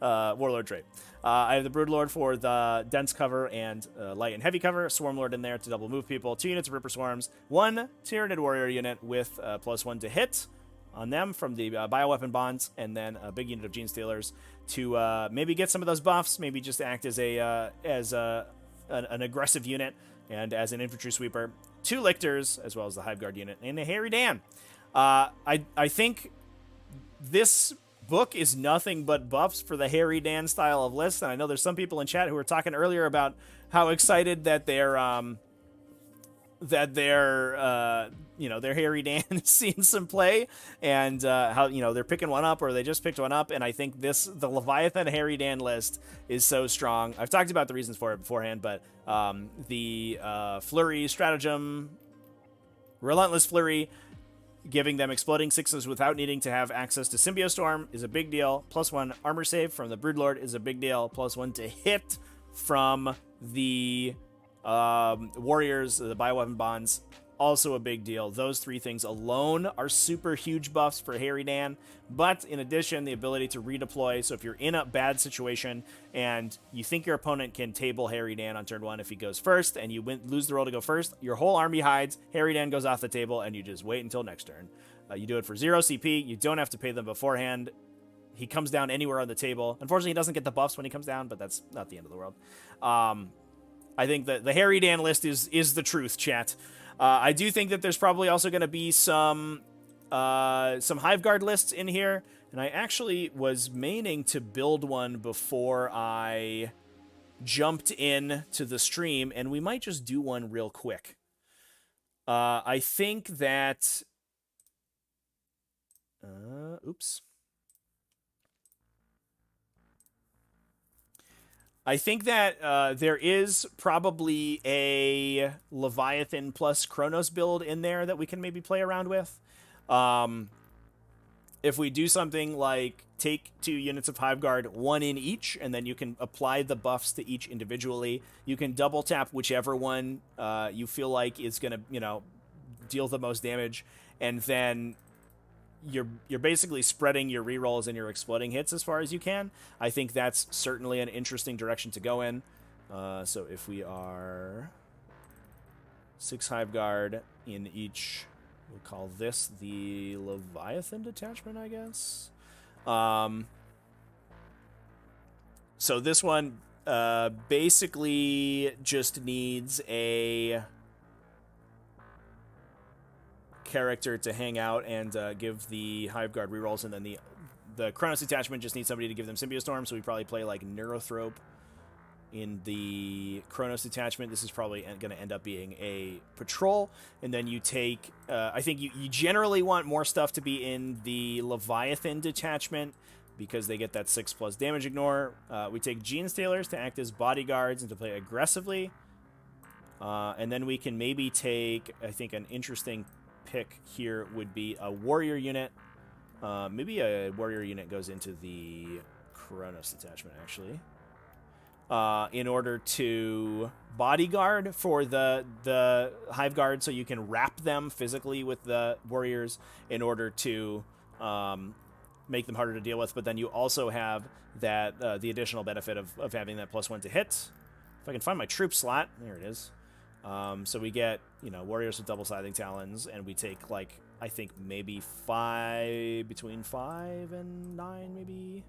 Warlord trait. I have the Broodlord for the Dense Cover and Light and Heavy Cover. Swarmlord in there to double move people. 2 units of Ripper Swarms. 1 Tyranid Warrior unit with +1 to hit on them from the bioweapon bonds, and then a big unit of Gene Stealers to maybe get some of those buffs, maybe just act as an aggressive unit and as an infantry sweeper. 2 Lictors, as well as the Hive Guard unit, and a Harry Dan. I think this book is nothing but buffs for the Harry Dan style of list, and I know there's some people in chat who were talking earlier about how excited that their Harry Dan is seeing some play, and how they're picking one up, or they just picked one up. And I think the Leviathan Harry Dan list is so strong. I've talked about the reasons for it beforehand, but the Flurry stratagem, Relentless Flurry, giving them exploding 6s without needing to have access to Symbiostorm is a big deal. +1 armor save from the Broodlord is a big deal. +1 to hit from the Warriors, the bioweapon bonds, also a big deal. Those 3 things alone are super huge buffs for Harry Dan. But in addition, the ability to redeploy. So if you're in a bad situation and you think your opponent can table Harry Dan on turn 1 if he goes first, and you lose the roll to go first, your whole army hides, Harry Dan goes off the table, and you just wait until next turn. You do it for 0 CP. You don't have to pay them beforehand. He comes down anywhere on the table. Unfortunately, he doesn't get the buffs when he comes down, but that's not the end of the world. I think that the Harry Dan list is the truth, chat. I do think that there's probably also going to be some Hive Guard lists in here, and I actually was meaning to build one before I jumped in to the stream, and we might just do one real quick. I think that... oops. I think that there is probably a Leviathan plus Chronos build in there that we can maybe play around with. If we do something like take 2 units of Hive Guard, 1 in each, and then you can apply the buffs to each individually. You can double tap whichever one you feel like is going to, deal the most damage, and then you're basically spreading your rerolls and your exploding hits as far as you can. I think that's certainly an interesting direction to go in. So if we are 6 Hive Guard in each, we'll call this the Leviathan detachment, I guess. So this one basically just needs a character to hang out and give the Hive Guard rerolls, and then the Chronos detachment just needs somebody to give them Symbiostorm, so we probably play like Neurothrope in the Chronos detachment, this is probably going to end up being a patrol. And then you take, I think you generally want more stuff to be in the Leviathan detachment because they get that 6+ damage ignore. We take Genestealers to act as bodyguards and to play aggressively. And then we can maybe take, I think an interesting pick here would be a warrior unit. Maybe a warrior unit goes into the Chronos detachment, actually. In order to bodyguard for the Hive Guard, so you can wrap them physically with the warriors in order to make them harder to deal with. But then you also have that the additional benefit of having that +1 to hit. If I can find my troop slot, there it is. So we get, you know, warriors with double scything talons, and we take, like, I think maybe between 5 and 9, maybe.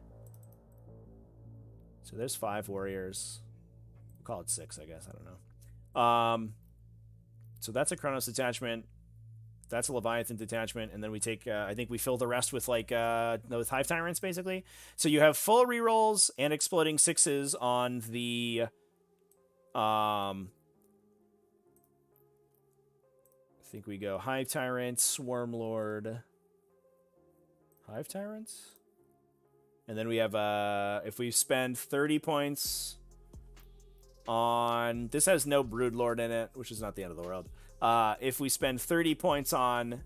So there's 5 warriors. We'll call it 6, I guess. I don't know. So that's a Chronos detachment. That's a Leviathan detachment. And then we take, I think we fill the rest with, like, with Hive Tyrants, basically. So you have full rerolls and exploding 6s on the, I think we go Hive Tyrant, Swarm Lord, Hive Tyrants. And then we have, if we spend 30 points on... This has no Broodlord in it, which is not the end of the world. If we spend 30 points on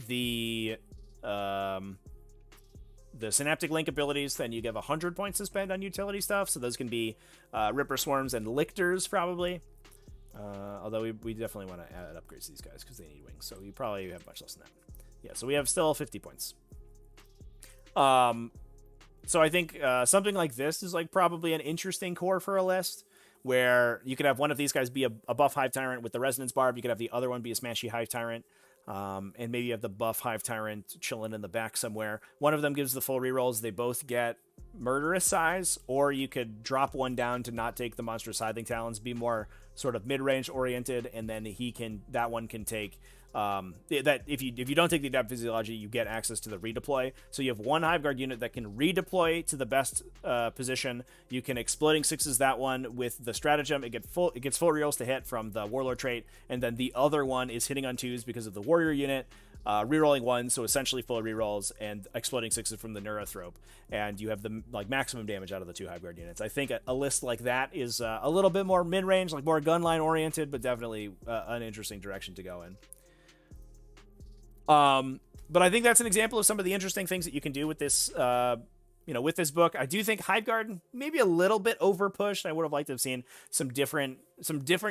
the Synaptic Link abilities, then you give 100 points to spend on utility stuff. So those can be Ripper Swarms and Lictors, probably. Although we definitely want to add upgrades to these guys because they need wings. So we probably have much less than that. Yeah, so we have still 50 points. So I think something like this is like probably an interesting core for a list where you could have one of these guys be a buff Hive Tyrant with the Resonance Barb. You could have the other one be a smashy Hive Tyrant. And maybe you have the buff Hive Tyrant chilling in the back somewhere. One of them gives the full rerolls. They both get Murderous Size, or you could drop one down to not take the Monstrous Scything Talons, be more sort of mid-range oriented, and then that one can take that if you don't take the Adapt Physiology, you get access to the redeploy. So you have one Hive Guard unit that can redeploy to the best position. You can Exploding 6s that one with the stratagem. It gets full rerolls to hit from the Warlord trait, and then the other one is hitting on 2s because of the Warrior unit. Rerolling 1, so essentially full rerolls, and Exploding 6s from the Neurothrope, and you have the maximum damage out of the 2 Hive Guard units. I think a list like that is a little bit more mid-range, like more gun-line oriented, but definitely an interesting direction to go in. But I think that's an example of some of the interesting things that you can do with this, with this book. I do think Hive Guard maybe a little bit overpushed. I would have liked to have seen some different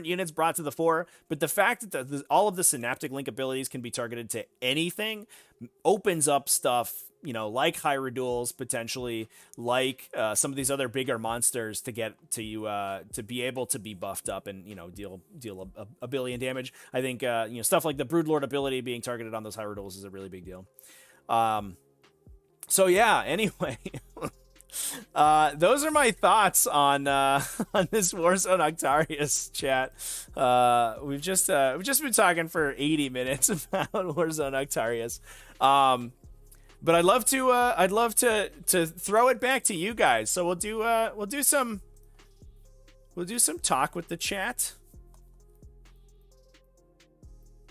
units brought to the fore, but the fact that all of the Synaptic Link abilities can be targeted to anything opens up stuff, like Hyrule, potentially, like some of these other bigger monsters to get to you to be able to be buffed up and deal a billion damage. I think stuff like the Broodlord ability being targeted on those Hyrule is a really big deal. So yeah, anyway, those are my thoughts on this Warzone Octarius chat. We've just been talking for 80 minutes about Warzone Octarius. But I'd love to throw it back to you guys. So we'll do some talk with the chat.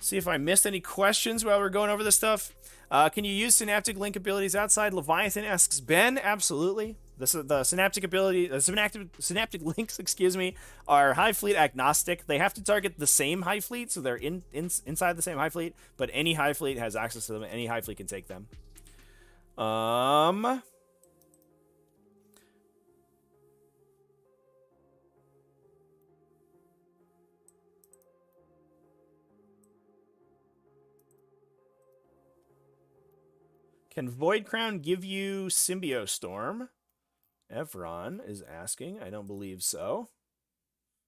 See if I missed any questions while we're going over this stuff. Can you use Synaptic Link abilities outside Leviathan? Asks Ben. Absolutely. The Synaptic Links, are Hive Fleet agnostic. They have to target the same Hive Fleet, so they're inside the same Hive Fleet. But any Hive Fleet has access to them. Any Hive Fleet can take them. Can Void Crown give you Symbiostorm? Evron is asking. I don't believe so.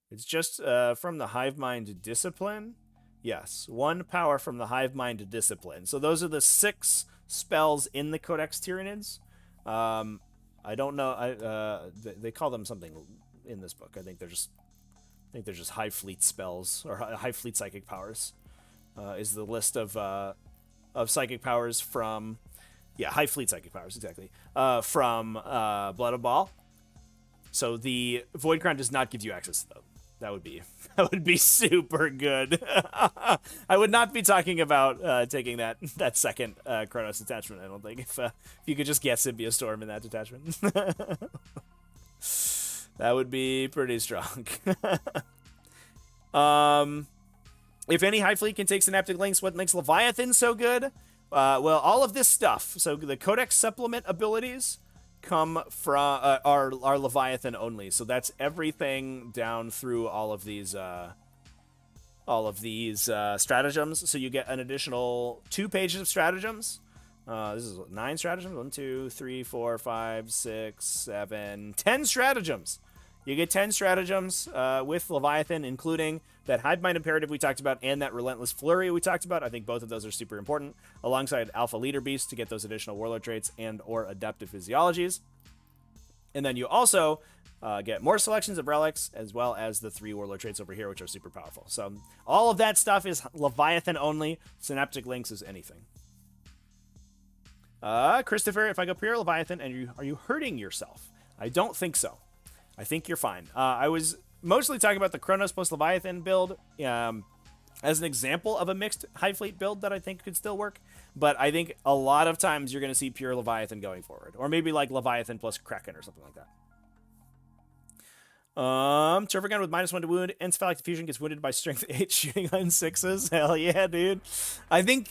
It's just from the Hive Mind Discipline. Yes, 1 power from the Hive Mind Discipline. So those are the 6 spells in the Codex Tyranids. I don't know. They call them something in this book. I think they're just Hive Fleet spells or Hive Fleet psychic powers. Is the list of psychic powers from. Yeah, Hive Fleet psychic powers, exactly. From Blood of Baal. So the Void Crown does not give you access to them. That would be super good. I would not be talking about taking that second Chronos detachment. I don't think if you could just get Symbiote Storm in that detachment, that would be pretty strong. If any Hive Fleet can take Synaptic Links, what makes Leviathan so good? Well, all of this stuff. So the Codex Supplement abilities come from are Leviathan only. So that's everything down through all of these stratagems. So you get an additional 2 pages of stratagems. This is 9 stratagems. 1, 2, 3, 4, 5, 6, 7, 10 stratagems. You get 10 stratagems with Leviathan, including that Hive Mind Imperative we talked about and that Relentless Flurry we talked about. I think both of those are super important, alongside Alpha Leader Beast to get those additional Warlord traits and or Adaptive Physiologies. And then you also get more selections of relics, as well as the 3 Warlord traits over here, which are super powerful. So all of that stuff is Leviathan only. Synaptic Links is anything. Christopher, if I go pure Leviathan, and are you hurting yourself? I don't think so. I think you're fine. I was mostly talking about the Chronos plus Leviathan build as an example of a mixed Hive Fleet build that I think could still work. But I think a lot of times you're going to see pure Leviathan going forward. Or maybe like Leviathan plus Kraken or something like that. Turbogun with -1 to wound. Encephalic Diffusion gets wounded by strength 8 shooting on 6s. Hell yeah, dude. I think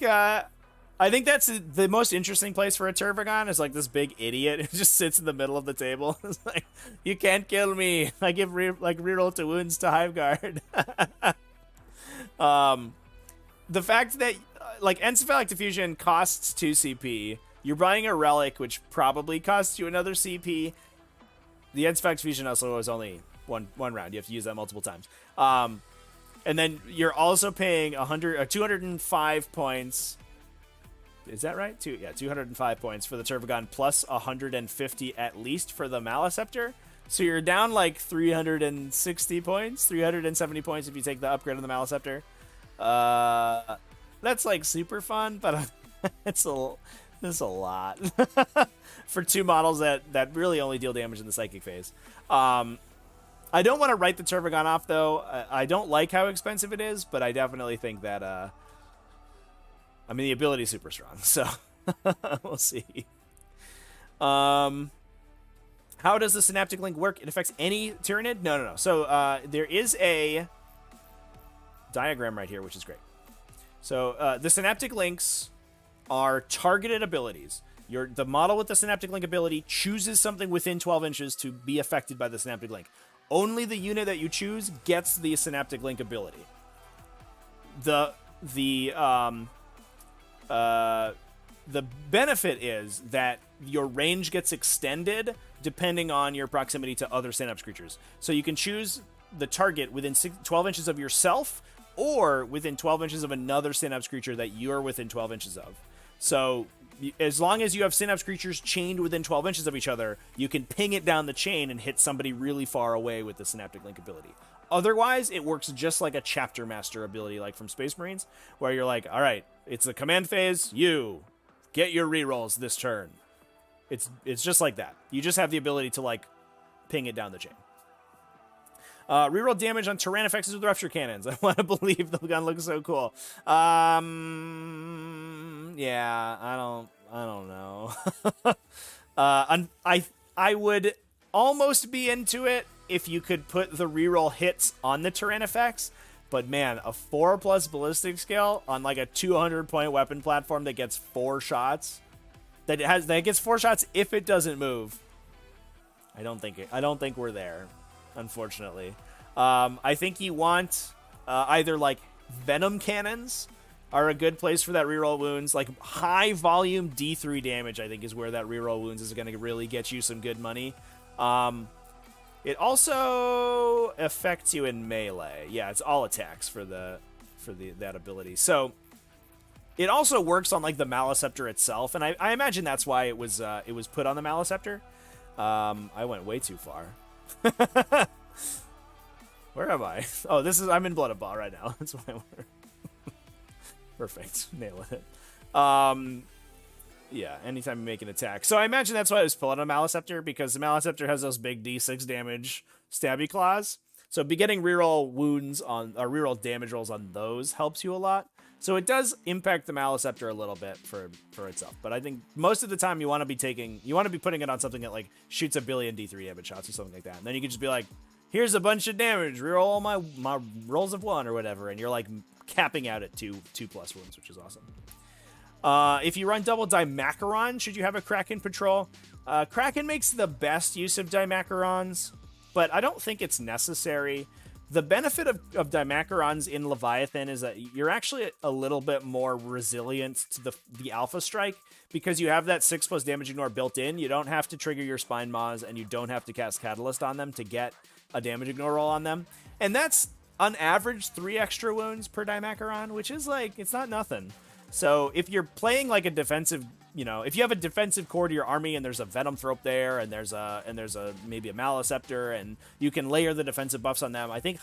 that's the most interesting place for a Turbogon is like this big idiot who just sits in the middle of the table. It's like, you can't kill me. I give reroll to wounds to Hive Guard. The fact that like Encephalic Diffusion costs 2 CP. You're buying a relic, which probably costs you another CP. The Encephalic Diffusion also is only one round. You have to use that multiple times. And then you're also paying 205 points. Is that right? 205 points for the Turbogon plus 150 at least for the Maleceptor. So you're down like 360 points, 370 points if you take the upgrade on the Maleceptor. That's like super fun, but it's a lot for 2 models that really only deal damage in the Psychic phase. I don't want to write the Turbogon off though. I don't like how expensive it is, but I definitely think that I mean, the ability is super strong, so we'll see. How does the Synaptic Link work? It affects any Tyranid? No. So there is a diagram right here, which is great. So the Synaptic Links are targeted abilities. The model with the Synaptic Link ability chooses something within 12 inches to be affected by the Synaptic Link. Only the unit that you choose gets the Synaptic Link ability. The benefit is that your range gets extended depending on your proximity to other Synapse creatures. So you can choose the target within 12 inches of yourself or within 12 inches of another Synapse creature that you're within 12 inches of. So as long as you have Synapse creatures chained within 12 inches of each other, you can ping it down the chain and hit somebody really far away with the Synaptic Link ability. Otherwise, it works just like a Chapter Master ability, like from Space Marines, where you're like, all right, it's the command phase, you get your rerolls this turn. It's just like that. You just have the ability to, like, ping it down the chain. Reroll damage on Tyrannifexes with Rupture Cannons. I want to believe the gun looks so cool. Yeah, I don't know. I would almost be into it if you could put the reroll hits on the Tyrannifex, but man, a 4+ ballistic scale on like a 200-point weapon platform that gets 4 shots, that gets 4 shots if it doesn't move. I don't think we're there, unfortunately. I think you want either like Venom Cannons are a good place for that reroll wounds. Like high volume D3 damage, I think, is where that reroll wounds is going to really get you some good money. It also affects you in melee. Yeah, it's all attacks for that ability. So it also works on like the Maleceptor itself, and I imagine that's why it was put on the Maleceptor. I went way too far. Where am I? Oh, I'm in Blood of Ball right now. That's why we're perfect. Nailing it. Yeah, anytime you make an attack. So I imagine that's why I was pulling a Maliceptor, because the Maliceptor has those big D6 damage stabby claws. So be getting reroll wounds on, or reroll damage rolls on those helps you a lot. So it does impact the Maliceptor a little bit for itself. But I think most of the time you want to be putting it on something that like shoots a billion D3 damage shots or something like that. And then you can just be like, here's a bunch of damage, reroll all my rolls of 1 or whatever, and you're like capping out at 2+ wounds, which is awesome. If you run double Dimacaron, should you have a Kraken patrol? Kraken makes the best use of Dimacarons, but I don't think it's necessary. The benefit of Dimacarons in Leviathan is that you're actually a little bit more resilient to the Alpha Strike, because you have that 6+ damage ignore built in. You don't have to trigger your Spine Maws, and you don't have to cast Catalyst on them to get a damage ignore roll on them. And that's, on average, 3 extra wounds per Dimacaron, which is like, it's not nothing. So if you're playing like a defensive, if you have a defensive core to your army and there's a Venom Thrope there and there's maybe a Maliceptor and you can layer the defensive buffs on them, I think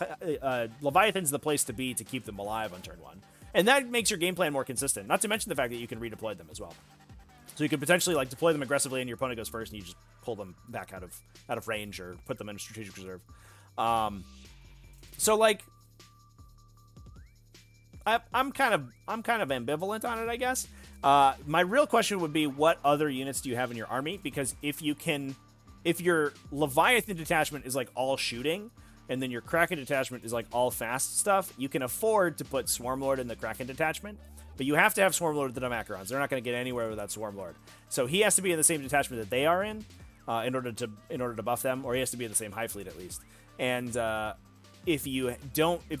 Leviathan's the place to be to keep them alive on turn 1. And that makes your game plan more consistent, not to mention the fact that you can redeploy them as well. So you could potentially like deploy them aggressively and your opponent goes first and you just pull them back out of range or put them in a strategic reserve. So like, I'm kind of ambivalent on it, I guess. My real question would be, what other units do you have in your army? Because if your Leviathan detachment is like all shooting, and then your Kraken detachment is like all fast stuff, you can afford to put Swarmlord in the Kraken detachment. But you have to have Swarmlord with the Dimacarons. They're not going to get anywhere without Swarmlord. So he has to be in the same detachment that they are in order to buff them, or he has to be in the same Hive Fleet at least. And if you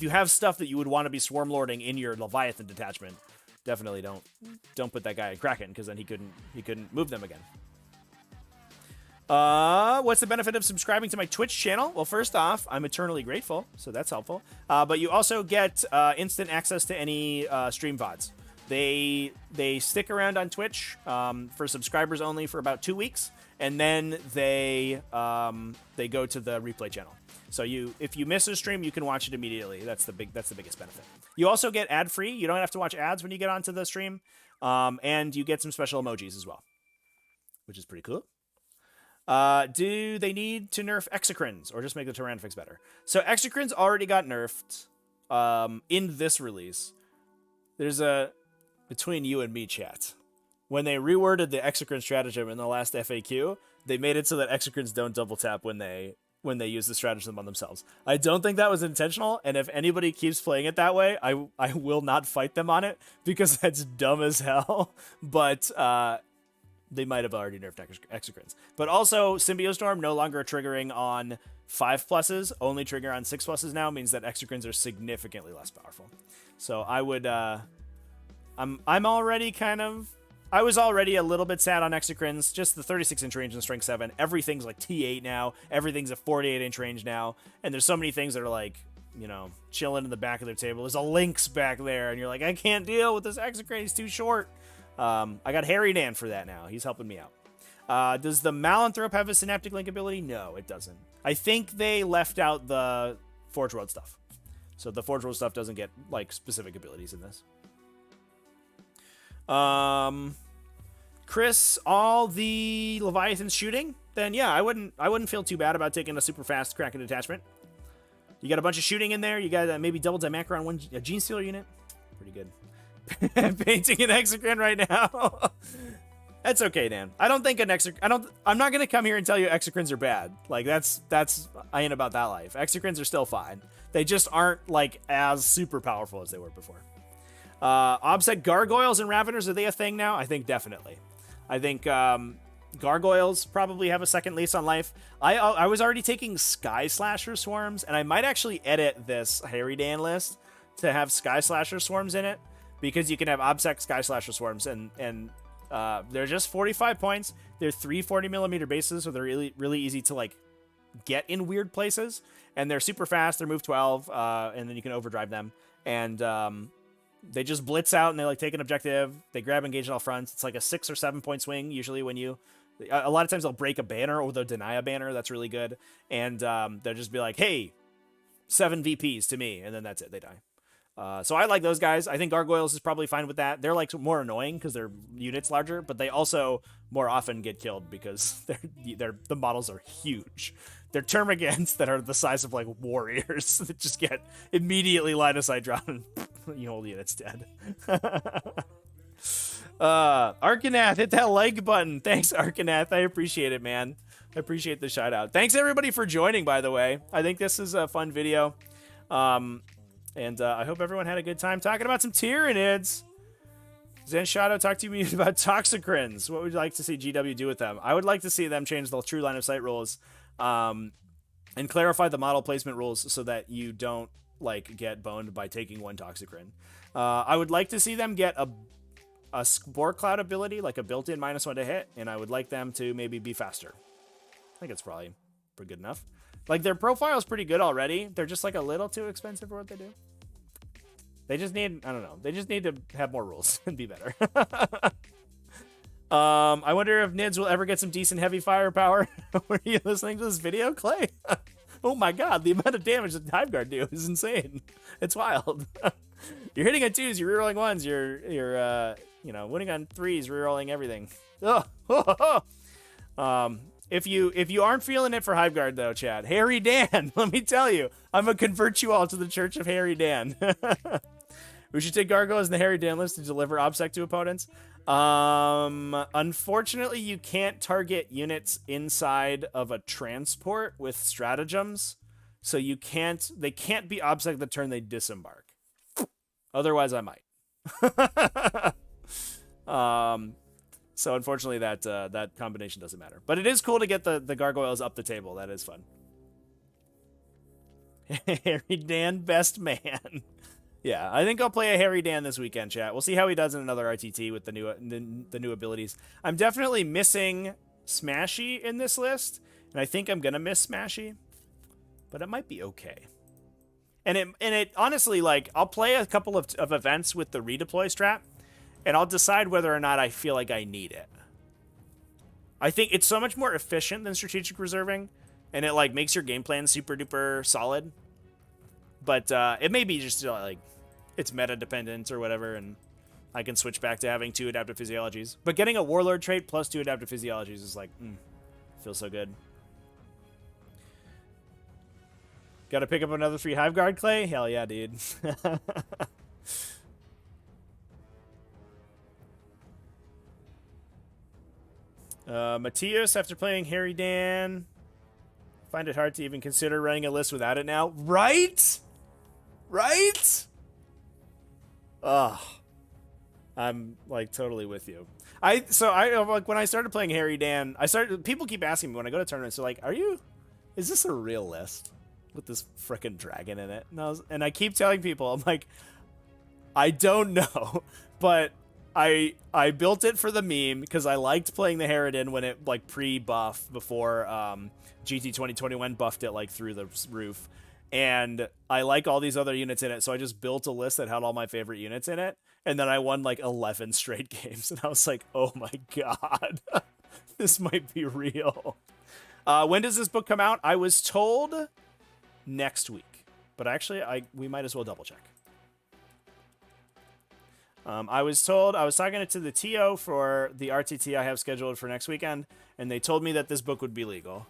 have stuff that you would want to be Swarmlording in your Leviathan detachment, definitely don't put that guy in Kraken, because then he couldn't move them again. What's the benefit of subscribing to my Twitch channel? Well, first off, I'm eternally grateful, so that's helpful. But you also get instant access to any stream VODs. They stick around on Twitch for subscribers only for about 2 weeks, and then they go to the replay channel. So if you miss a stream, you can watch it immediately. That's the biggest benefit. You also get ad free. You don't have to watch ads when you get onto the stream, and you get some special emojis as well, which is pretty cool. Do they need to nerf Exocrines or just make the Tyrannifex better? So Exocrines already got nerfed in this release. There's between you and me, chat. When they reworded the Exocrine stratagem in the last FAQ, they made it so that Exocrines don't double tap when they use the stratagem on themselves. I don't think that was intentional, and if anybody keeps playing it that way, I will not fight them on it, because that's dumb as hell. But they might have already nerfed Exocrines. But also, Symbiostorm no longer triggering on 5+, only trigger on 6+ now, means that Exocrines are significantly less powerful. So I would, I'm already I was already a little bit sad on Exocrines, just the 36-inch range and strength 7. Everything's like T8 now. Everything's a 48-inch range now. And there's so many things that are like, chilling in the back of their table. There's a Lynx back there, and you're like, I can't deal with this Exocrine. He's too short. I got Harry Dan for that now. He's helping me out. Does the Malanthrope have a Synaptic Link ability? No, it doesn't. I think they left out the Forge World stuff. So the Forge World stuff doesn't get, like, specific abilities in this. Chris, all the Leviathans shooting? Then yeah, I wouldn't feel too bad about taking a super fast Kraken detachment. You got a bunch of shooting in there. You got maybe double Dimacaron, a Gene Stealer unit. Pretty good. Painting an Exocrine right now. That's okay, Dan. I don't think I'm not gonna come here and tell you Exocrines are bad. Like that's I ain't about that life. Exocrines are still fine. They just aren't like as super powerful as they were before. Obsec Gargoyles and Raveners, are they a thing now? I think definitely. I think Gargoyles probably have a second lease on life. I was already taking Sky Slasher Swarms, and I might actually edit this Harry Dan list to have Sky Slasher Swarms in it, because you can have Obsec Sky Slasher Swarms, and they're just 45 points. They're 3 40mm bases, so they're really, really easy to like get in weird places, and they're super fast. They're move 12, and then you can overdrive them, and they just blitz out and they like take an objective. They grab engage on all fronts. It's like a 6 or 7 point swing usually when you. A lot of times they'll break a banner or they'll deny a banner. That's really good, and they'll just be like, "Hey, 7 VPs to me," and then that's it. They die. So I like those guys. I think Gargoyles is probably fine with that. They're like more annoying because their units larger, but they also more often get killed because the models are huge. They're termagants that are the size of like warriors that just get immediately line of sight drawn and you whole unit's dead. Arkanath, hit that like button. Thanks, Arkanath. I appreciate it, man. I appreciate the shout out. Thanks everybody for joining, by the way. I think this is a fun video. And I hope everyone had a good time talking about some Tyranids. Zen Shadow, talk to me about Toxicrins. What would you like to see GW do with them? I would like to see them change the true line of sight rules and clarify the model placement rules so that you don't like get boned by taking one Toxicrin. I would like to see them get a Spore Cloud ability, like a built-in -1 to hit, and I would like them to maybe be faster. I think it's probably pretty good enough. Like, their profile is pretty good already. They're just, like, a little too expensive for what they do. They just need, I don't know. They just need to have more rules and be better. I wonder if Nids will ever get some decent heavy firepower. Were you listening to this video, Clay? Oh my god, the amount of damage that Hiveguard do is insane. It's wild. You're hitting on 2s, you're rerolling 1s, you're you know, winning on 3s, rerolling everything. If you aren't feeling it for Hiveguard though, Chad, Harry Dan, let me tell you, I'm gonna convert you all to the Church of Harry Dan. We should take Gargoyles in the Harry Dan list to deliver OBSEC to opponents. Unfortunately, you can't target units inside of a transport with stratagems, so they can't be OBSEC the turn they disembark. Otherwise, I might. So unfortunately, that combination doesn't matter. But it is cool to get the Gargoyles up the table. That is fun. Harry Dan, best man. Yeah, I think I'll play a Harry Dan this weekend, chat. We'll see how he does in another RTT with the new abilities. I'm definitely missing Smashy in this list, and I think I'm gonna miss Smashy, but it might be okay. And it honestly, like, I'll play a couple of events with the redeploy strat, and I'll decide whether or not I feel like I need it. I think it's so much more efficient than strategic reserving, and it like makes your game plan super duper solid. But it may be just like it's meta dependent or whatever, and I can switch back to having 2 adaptive physiologies. But getting a warlord trait plus 2 adaptive physiologies is like, feels so good. Got to pick up another free Hiveguard, Clay? Hell yeah, dude. Matthias, after playing Harry Dan, find it hard to even consider running a list without it now. Right? Right? Ugh. I'm like totally with you. So like when I started playing Harry Dan, people keep asking me when I go to tournaments, they're like, is this a real list with this frickin' dragon in it? And I keep telling people, I'm like, I don't know, but I built it for the meme because I liked playing the Harridan when it like pre-buff before GT 2021 buffed it like through the roof, and I like all these other units in it, so I just built a list that had all my favorite units in it, and then I won like 11 straight games, and I was like, oh my god, this might be real. When does this book come out? I was told next week, but actually we might as well double check. I was told, I was talking to the TO for the RTT I have scheduled for next weekend, and they told me that this book would be legal.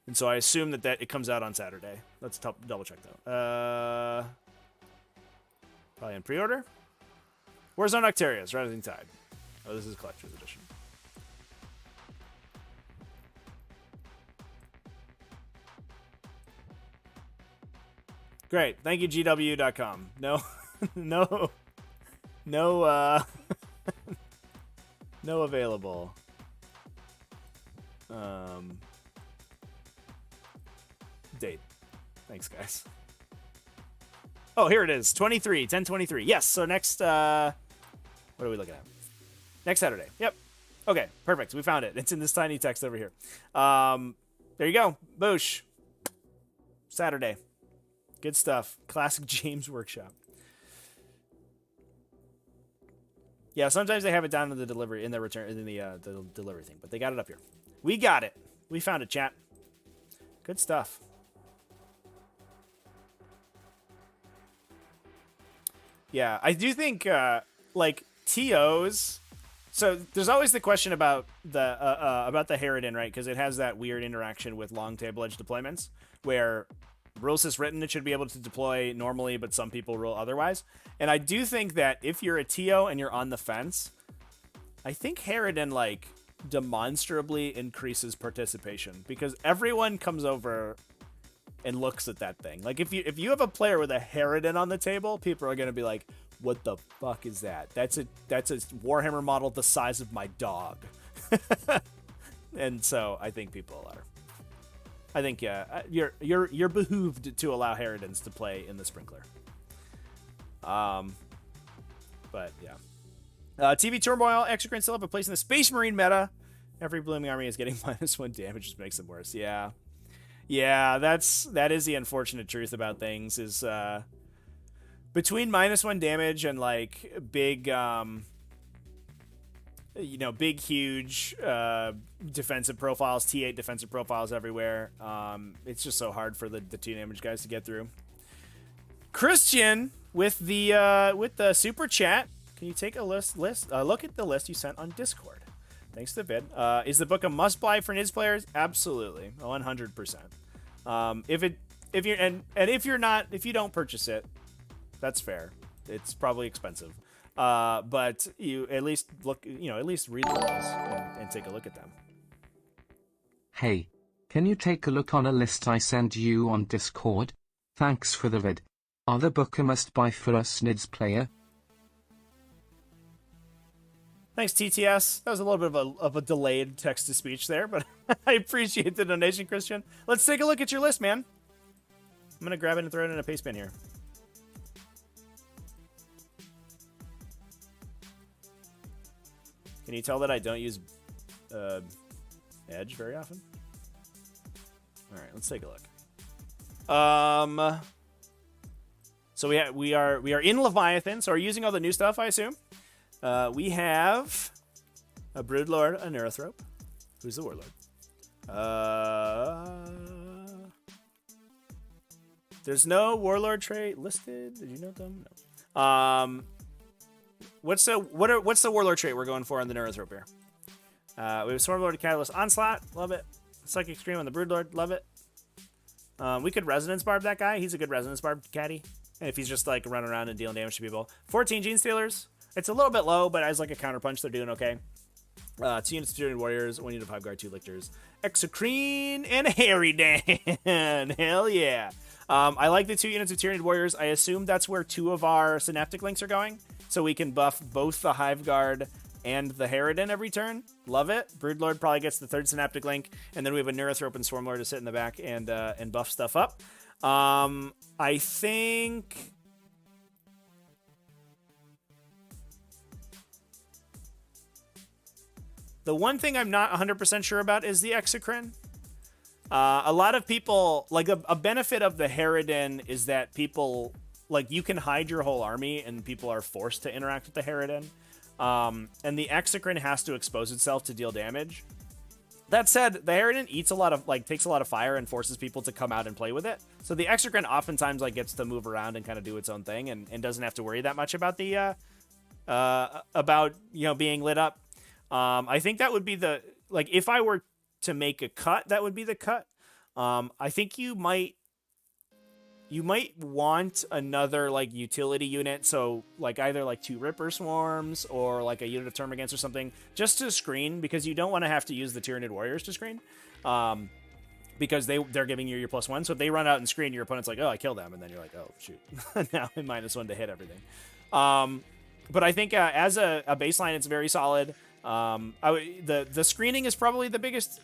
And so I assume that it comes out on Saturday. Let's double check, though. Probably in pre-order. Warzone Octarius Rising Tide. Oh, this is Collector's Edition. Great. Thank you, GW.com. No, no available. Date. Thanks, guys. Oh, here it is. 10/23. Yes, so next, what are we looking at? Next Saturday. Yep. Okay, perfect. We found it. It's in this tiny text over here. There you go. Boosh. Saturday. Good stuff. Classic James Workshop. Yeah, sometimes they have it down in the delivery, in the return, in the delivery thing, but they got it up here. We got it. We found it, chat. Good stuff. Yeah, I do think like TOs. So there's always the question about the Harridan, right? Because it has that weird interaction with long table edge deployments, where rules is written it should be able to deploy normally, but some people rule otherwise. And I do think that if you're a TO and you're on the fence, I think Harridan like demonstrably increases participation because everyone comes over and looks at that thing. Like if you have a player with a Harridan on the table, people are gonna be like, "What the fuck is that? That's a Warhammer model the size of my dog." And so I think people are. I think you're behooved to allow Harridans to play in the sprinkler. But yeah. TV Turmoil, Exocrine still have a place in the Space Marine meta. Every blooming army is getting -1 damage, which makes them worse. Yeah. Yeah, that is the unfortunate truth about things is between -1 damage and like big big huge defensive profiles, T8 defensive profiles everywhere. It's just so hard for the 2 damage guys to get through. Christian with the super chat. Can you take a look at the list you sent on Discord? Thanks to the vid. Is the book a must-buy for NIDS players? Absolutely, 100%. If you don't purchase it, that's fair. It's probably expensive. But you at least read the rules and take a look at them. Hey, can you take a look on a list I sent you on Discord? Thanks for the vid. Are the book a must-buy for us NIDS player? Thanks, TTS. That was a little bit of a delayed text-to-speech there, but I appreciate the donation, Christian. Let's take a look at your list, man. I'm going to grab it and throw it in a paste bin here. Can you tell that I don't use Edge very often? All right, let's take a look. So we are in Leviathan, so we're using all the new stuff, I assume. We have a Broodlord, a Neurothrope. Who's the Warlord? There's no Warlord trait listed. Did you note them? No. What's the Warlord trait we're going for on the Neurothrope here? We have Swarmlord, Catalyst, Onslaught. Love it. Psychic Scream on the Broodlord. Love it. We could Resonance Barb that guy. He's a good Resonance Barb caddy. And if he's just like running around and dealing damage to people. 14 Gene Stealers. It's a little bit low, but as like a counterpunch, they're doing okay. 2 units of Tyranid Warriors, 1 unit of Hive Guard, 2 Lictors, Exocrine, and Harridan. Hell yeah. I like the 2 units of Tyranid Warriors. I assume that's where 2 of our Synaptic Links are going. So we can buff both the Hive Guard and the Harridan every turn. Love it. Broodlord probably gets the 3rd Synaptic Link. And then we have a Neurothrope and Swarmlord to sit in the back and buff stuff up. I think... The one thing I'm not 100% sure about is the Exocrine. A lot of people, like a benefit of the Harridan is that people, like you can hide your whole army and people are forced to interact with the Harridan. And the Exocrine has to expose itself to deal damage. That said, the Harridan eats a lot of, takes a lot of fire and forces people to come out and play with it. So the Exocrine oftentimes, gets to move around and kind of do its own thing and doesn't have to worry that much about the, being lit up. I think that would be the, if I were to make a cut, that would be the cut. I think you might want another, utility unit. So, either, 2 Ripper Swarms or, a unit of Termagants or something, just to screen, because you don't want to have to use the Tyranid Warriors to screen. Because they're giving you your +1. So if they run out and screen, your opponent's like, oh, I killed them. And then you're like, oh, shoot. Now I'm -1 to hit everything. But I think as a baseline, it's very solid. The screening is probably the biggest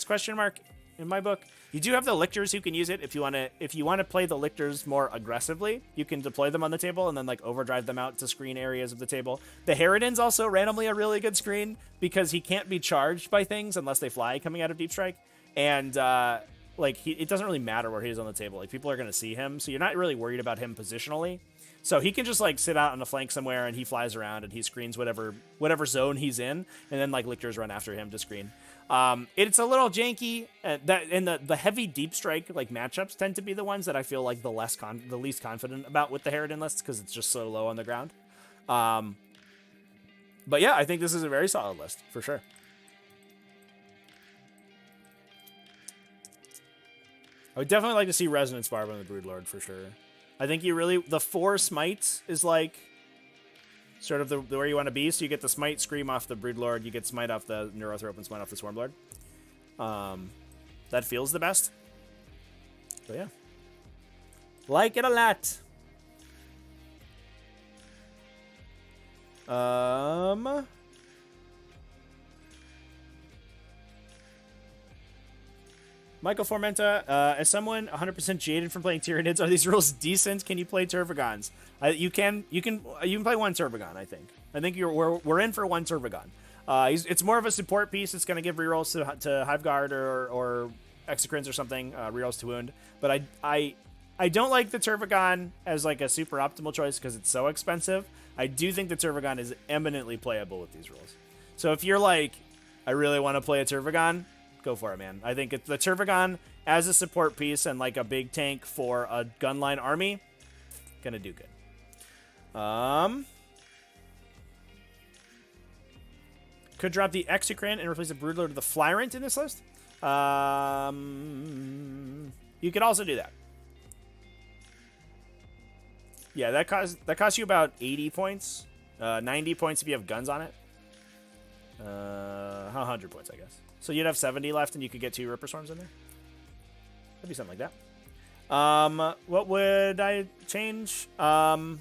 question mark in my book. You do have the Lictors who can use it if you want to play the Lictors more aggressively. You can deploy them on the table and then overdrive them out to screen areas of the table. The Harridan's also randomly a really good screen because he can't be charged by things unless they fly coming out of Deep Strike, and it doesn't really matter where he is on the table. People are going to see him, so you're not really worried about him positionally. So he can just like sit out on the flank somewhere, and he flies around and he screens whatever zone he's in, and then like lictors run after him to screen. It's a little janky. The heavy deep strike like matchups tend to be the ones that I feel like the least confident about with the Harridan list, because it's just so low on the ground. But yeah, I think this is a very solid list for sure. I would definitely like to see Resonance Barb on the Broodlord for sure. I think the 4 smites is like sort of the where you want to be. So you get the smite scream off the Broodlord, you get smite off the Neurothrope, and smite off the Swarmlord. That feels the best. So yeah, like it a lot. Michael Formenta, as someone 100% jaded from playing Tyranids, are these rules decent? Can you play Turvagons? You can play one Turvagon. I think we're in for one Turvagon. It's more of a support piece. It's going to give rerolls to Hiveguard or Exocrines or something, rerolls to wound. But I don't like the Turvagon as like a super optimal choice because it's so expensive. I do think the Turvagon is eminently playable with these rules. So if you're like, I really want to play a Turvagon, go for it, man. I think the Turvagon as a support piece and like a big tank for a gunline army, gonna do good. Could drop the Exocrine and replace the Broodlord with the Flyrant in this list. You could also do that. Yeah, that costs you about 80 points. 90 points if you have guns on it. 100 points, I guess. So you'd have 70 left, and you could get 2 Ripper Swarms in there. That'd be something like that. What would I change? I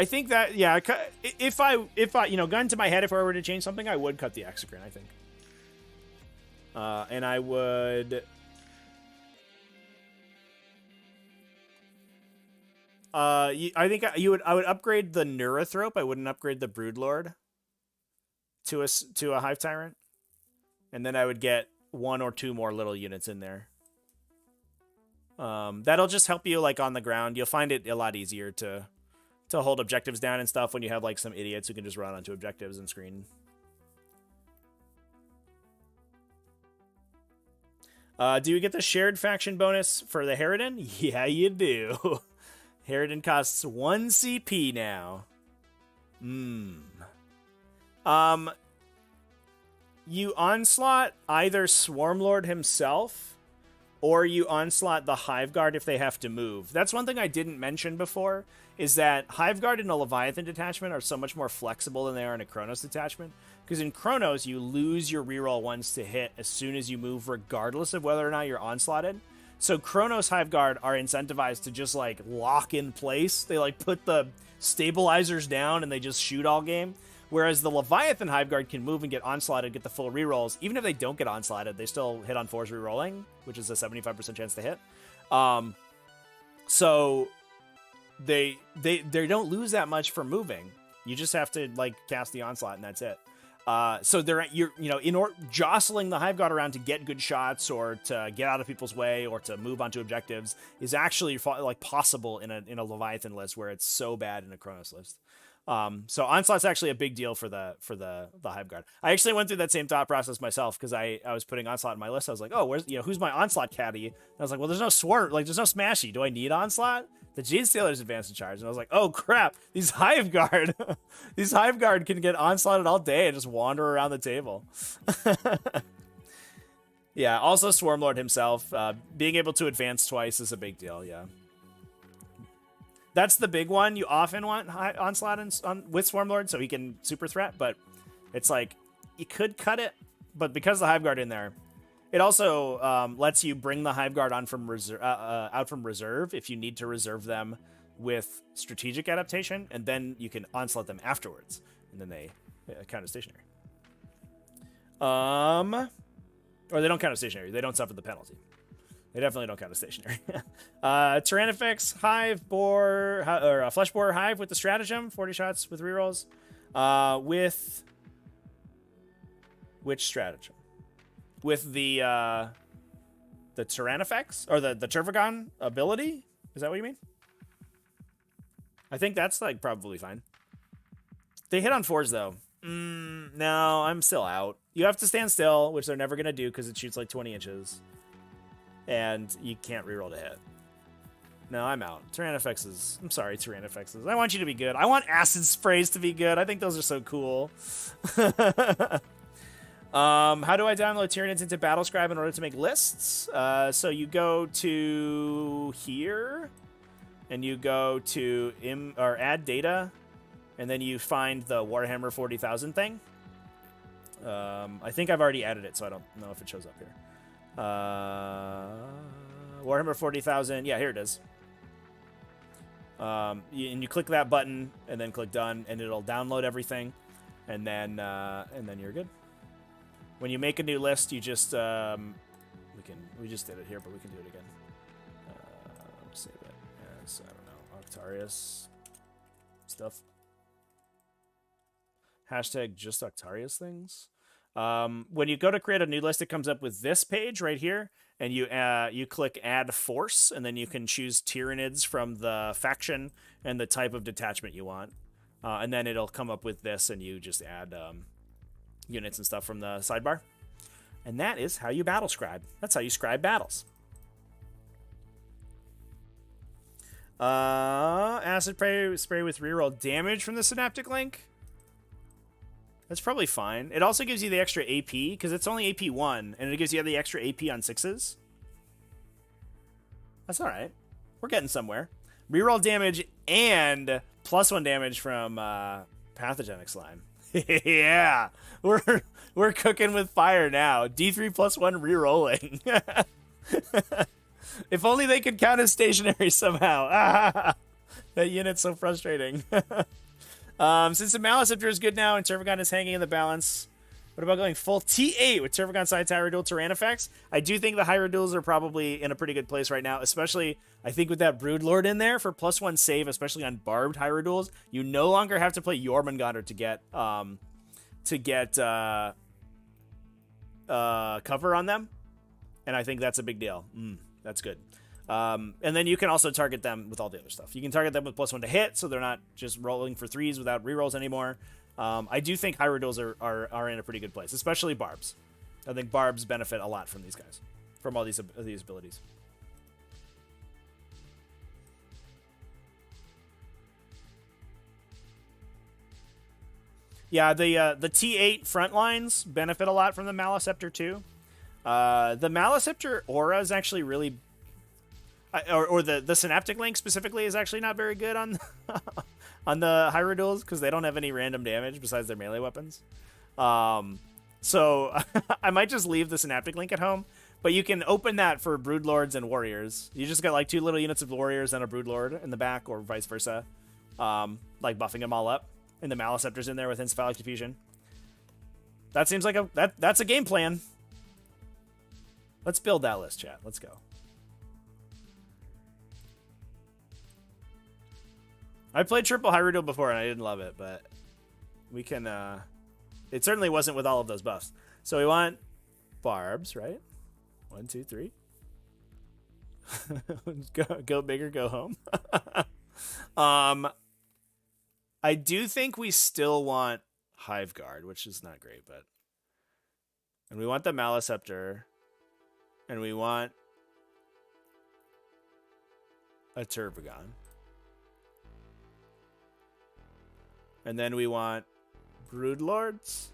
think that, yeah, if I gun to my head, if I were to change something, I would cut the Exocrine, I think. And I would... I think I would upgrade the Neurothrope. I wouldn't upgrade the Broodlord to a Hive Tyrant, and then I would get 1 or 2 more little units in there. That'll just help you like on the ground. You'll find it a lot easier to hold objectives down and stuff when you have like some idiots who can just run onto objectives and screen. Do you get the shared faction bonus for the Harridan? Yeah, you do. Harridan costs 1 CP now. You onslaught either Swarmlord himself, or you onslaught the Hiveguard if they have to move. That's one thing I didn't mention before, is that Hiveguard and a Leviathan detachment are so much more flexible than they are in a Chronos detachment. Because in Chronos, you lose your reroll ones to hit as soon as you move, regardless of whether or not you're onslaughted. So Chronos Hiveguard are incentivized to just like lock in place. They like put the stabilizers down and they just shoot all game. Whereas the Leviathan Hiveguard can move and get onslaughted, get the full rerolls. Even if they don't get onslaughted, they still hit on 4s rerolling, which is a 75% chance to hit. So they don't lose that much for moving. You just have to like cast the onslaught and that's it. So you're jostling the Hiveguard around to get good shots or to get out of people's way or to move onto objectives is actually like possible in a Leviathan list where it's so bad in a Chronos list. So onslaught's actually a big deal for the Hiveguard. I actually went through that same thought process myself because I was putting onslaught in my list. I was like, oh, who's my onslaught caddy? And I was like, well, there's no swarm, like there's no smashy. Do I need onslaught? The Jade Stealer's advanced in charge, and I was like, oh crap, these Hiveguard can get onslaughted all day and just wander around the table. Yeah, also Swarmlord himself, being able to advance twice is a big deal, yeah. That's the big one. You often want onslaught with Swarmlord so he can super threat, but it's like, you could cut it, but because the Hiveguard in there, it also lets you bring the Hiveguard on from out from reserve if you need to reserve them with strategic adaptation, and then you can onslaught them afterwards, and then they count as stationary. Or they don't count as stationary. They don't suffer the penalty. They definitely don't count as stationary. Tyrannifex, Hive, Boar, or Flesh Boar Hive with the Stratagem, 40 shots with rerolls. With which stratagem? With the Tyrannifex or the Turvagon ability. Is that what you mean? I think that's like probably fine. They hit on 4s though. No, I'm still out. You have to stand still, which they're never gonna do because it shoots like 20 inches, and you can't reroll to hit. No, I'm out. Tyrannifexes. I'm sorry, Tyrannifexes. I want you to be good. I want acid sprays to be good. I think those are so cool. How do I download Tyranids into Battlescribe in order to make lists? So you go to here, and you go to add data, and then you find the Warhammer 40,000 thing. I think I've already added it, so I don't know if it shows up here. Warhammer 40,000. Yeah, here it is. And you click that button, and then click done, and it'll download everything, and then you're good. When you make a new list, you just we just did it here, but we can do it again. Save it as, I don't know, Octarius stuff. Hashtag just Octarius things. When you go to create a new list, it comes up with this page right here, and you click add force, and then you can choose Tyranids from the faction and the type of detachment you want. And then it'll come up with this, and you just add units and stuff from the sidebar. And that is how you battle scribe. That's how you scribe battles. Acid spray with reroll damage from the synaptic link. That's probably fine. It also gives you the extra AP, because it's only AP 1, and it gives you the extra AP on 6s. That's alright. We're getting somewhere. Reroll damage and +1 damage from pathogenic slime. Yeah, we're cooking with fire now. D3 +1 rerolling. If only they could count as stationary somehow. That unit's so frustrating. Since the Maliceptor is good now and Turvagon is hanging in the balance, what about going full T8 with Turvagon side Tyradule Tyrannifex? I do think the Hyradules are probably in a pretty good place right now, especially, I think, with that Broodlord in there for +1 save, especially on barbed Hyradules. You no longer have to play Jormungandr to get cover on them, and I think that's a big deal. That's good. And then you can also target them with all the other stuff. You can target them with +1 to hit, so they're not just rolling for 3s without rerolls anymore. I do think Hyradules are in a pretty good place, especially Barbs. I think Barbs benefit a lot from these guys, from all these abilities. Yeah, the T8 front lines benefit a lot from the Maliceptor too. The Maliceptor aura is actually really... or the synaptic link specifically is actually not very good on on the Hyradules because they don't have any random damage besides their melee weapons. So I might just leave the synaptic link at home, but you can open that for Broodlords and Warriors. You just got like 2 little units of Warriors and a Broodlord in the back, or vice versa, like buffing them all up, and the Maliceptor's in there with Encephalic Diffusion. That seems like that's a game plan. Let's build that list, chat. Let's go. I played triple Hyrule before and I didn't love it, but we can, it certainly wasn't with all of those buffs. So we want Barbs, right? 1, 2, 3. Go big or go home. I do think we still want Hive Guard, which is not great, but, and we want the Maliceptor, and we want a Turvagon. And then we want Broodlords.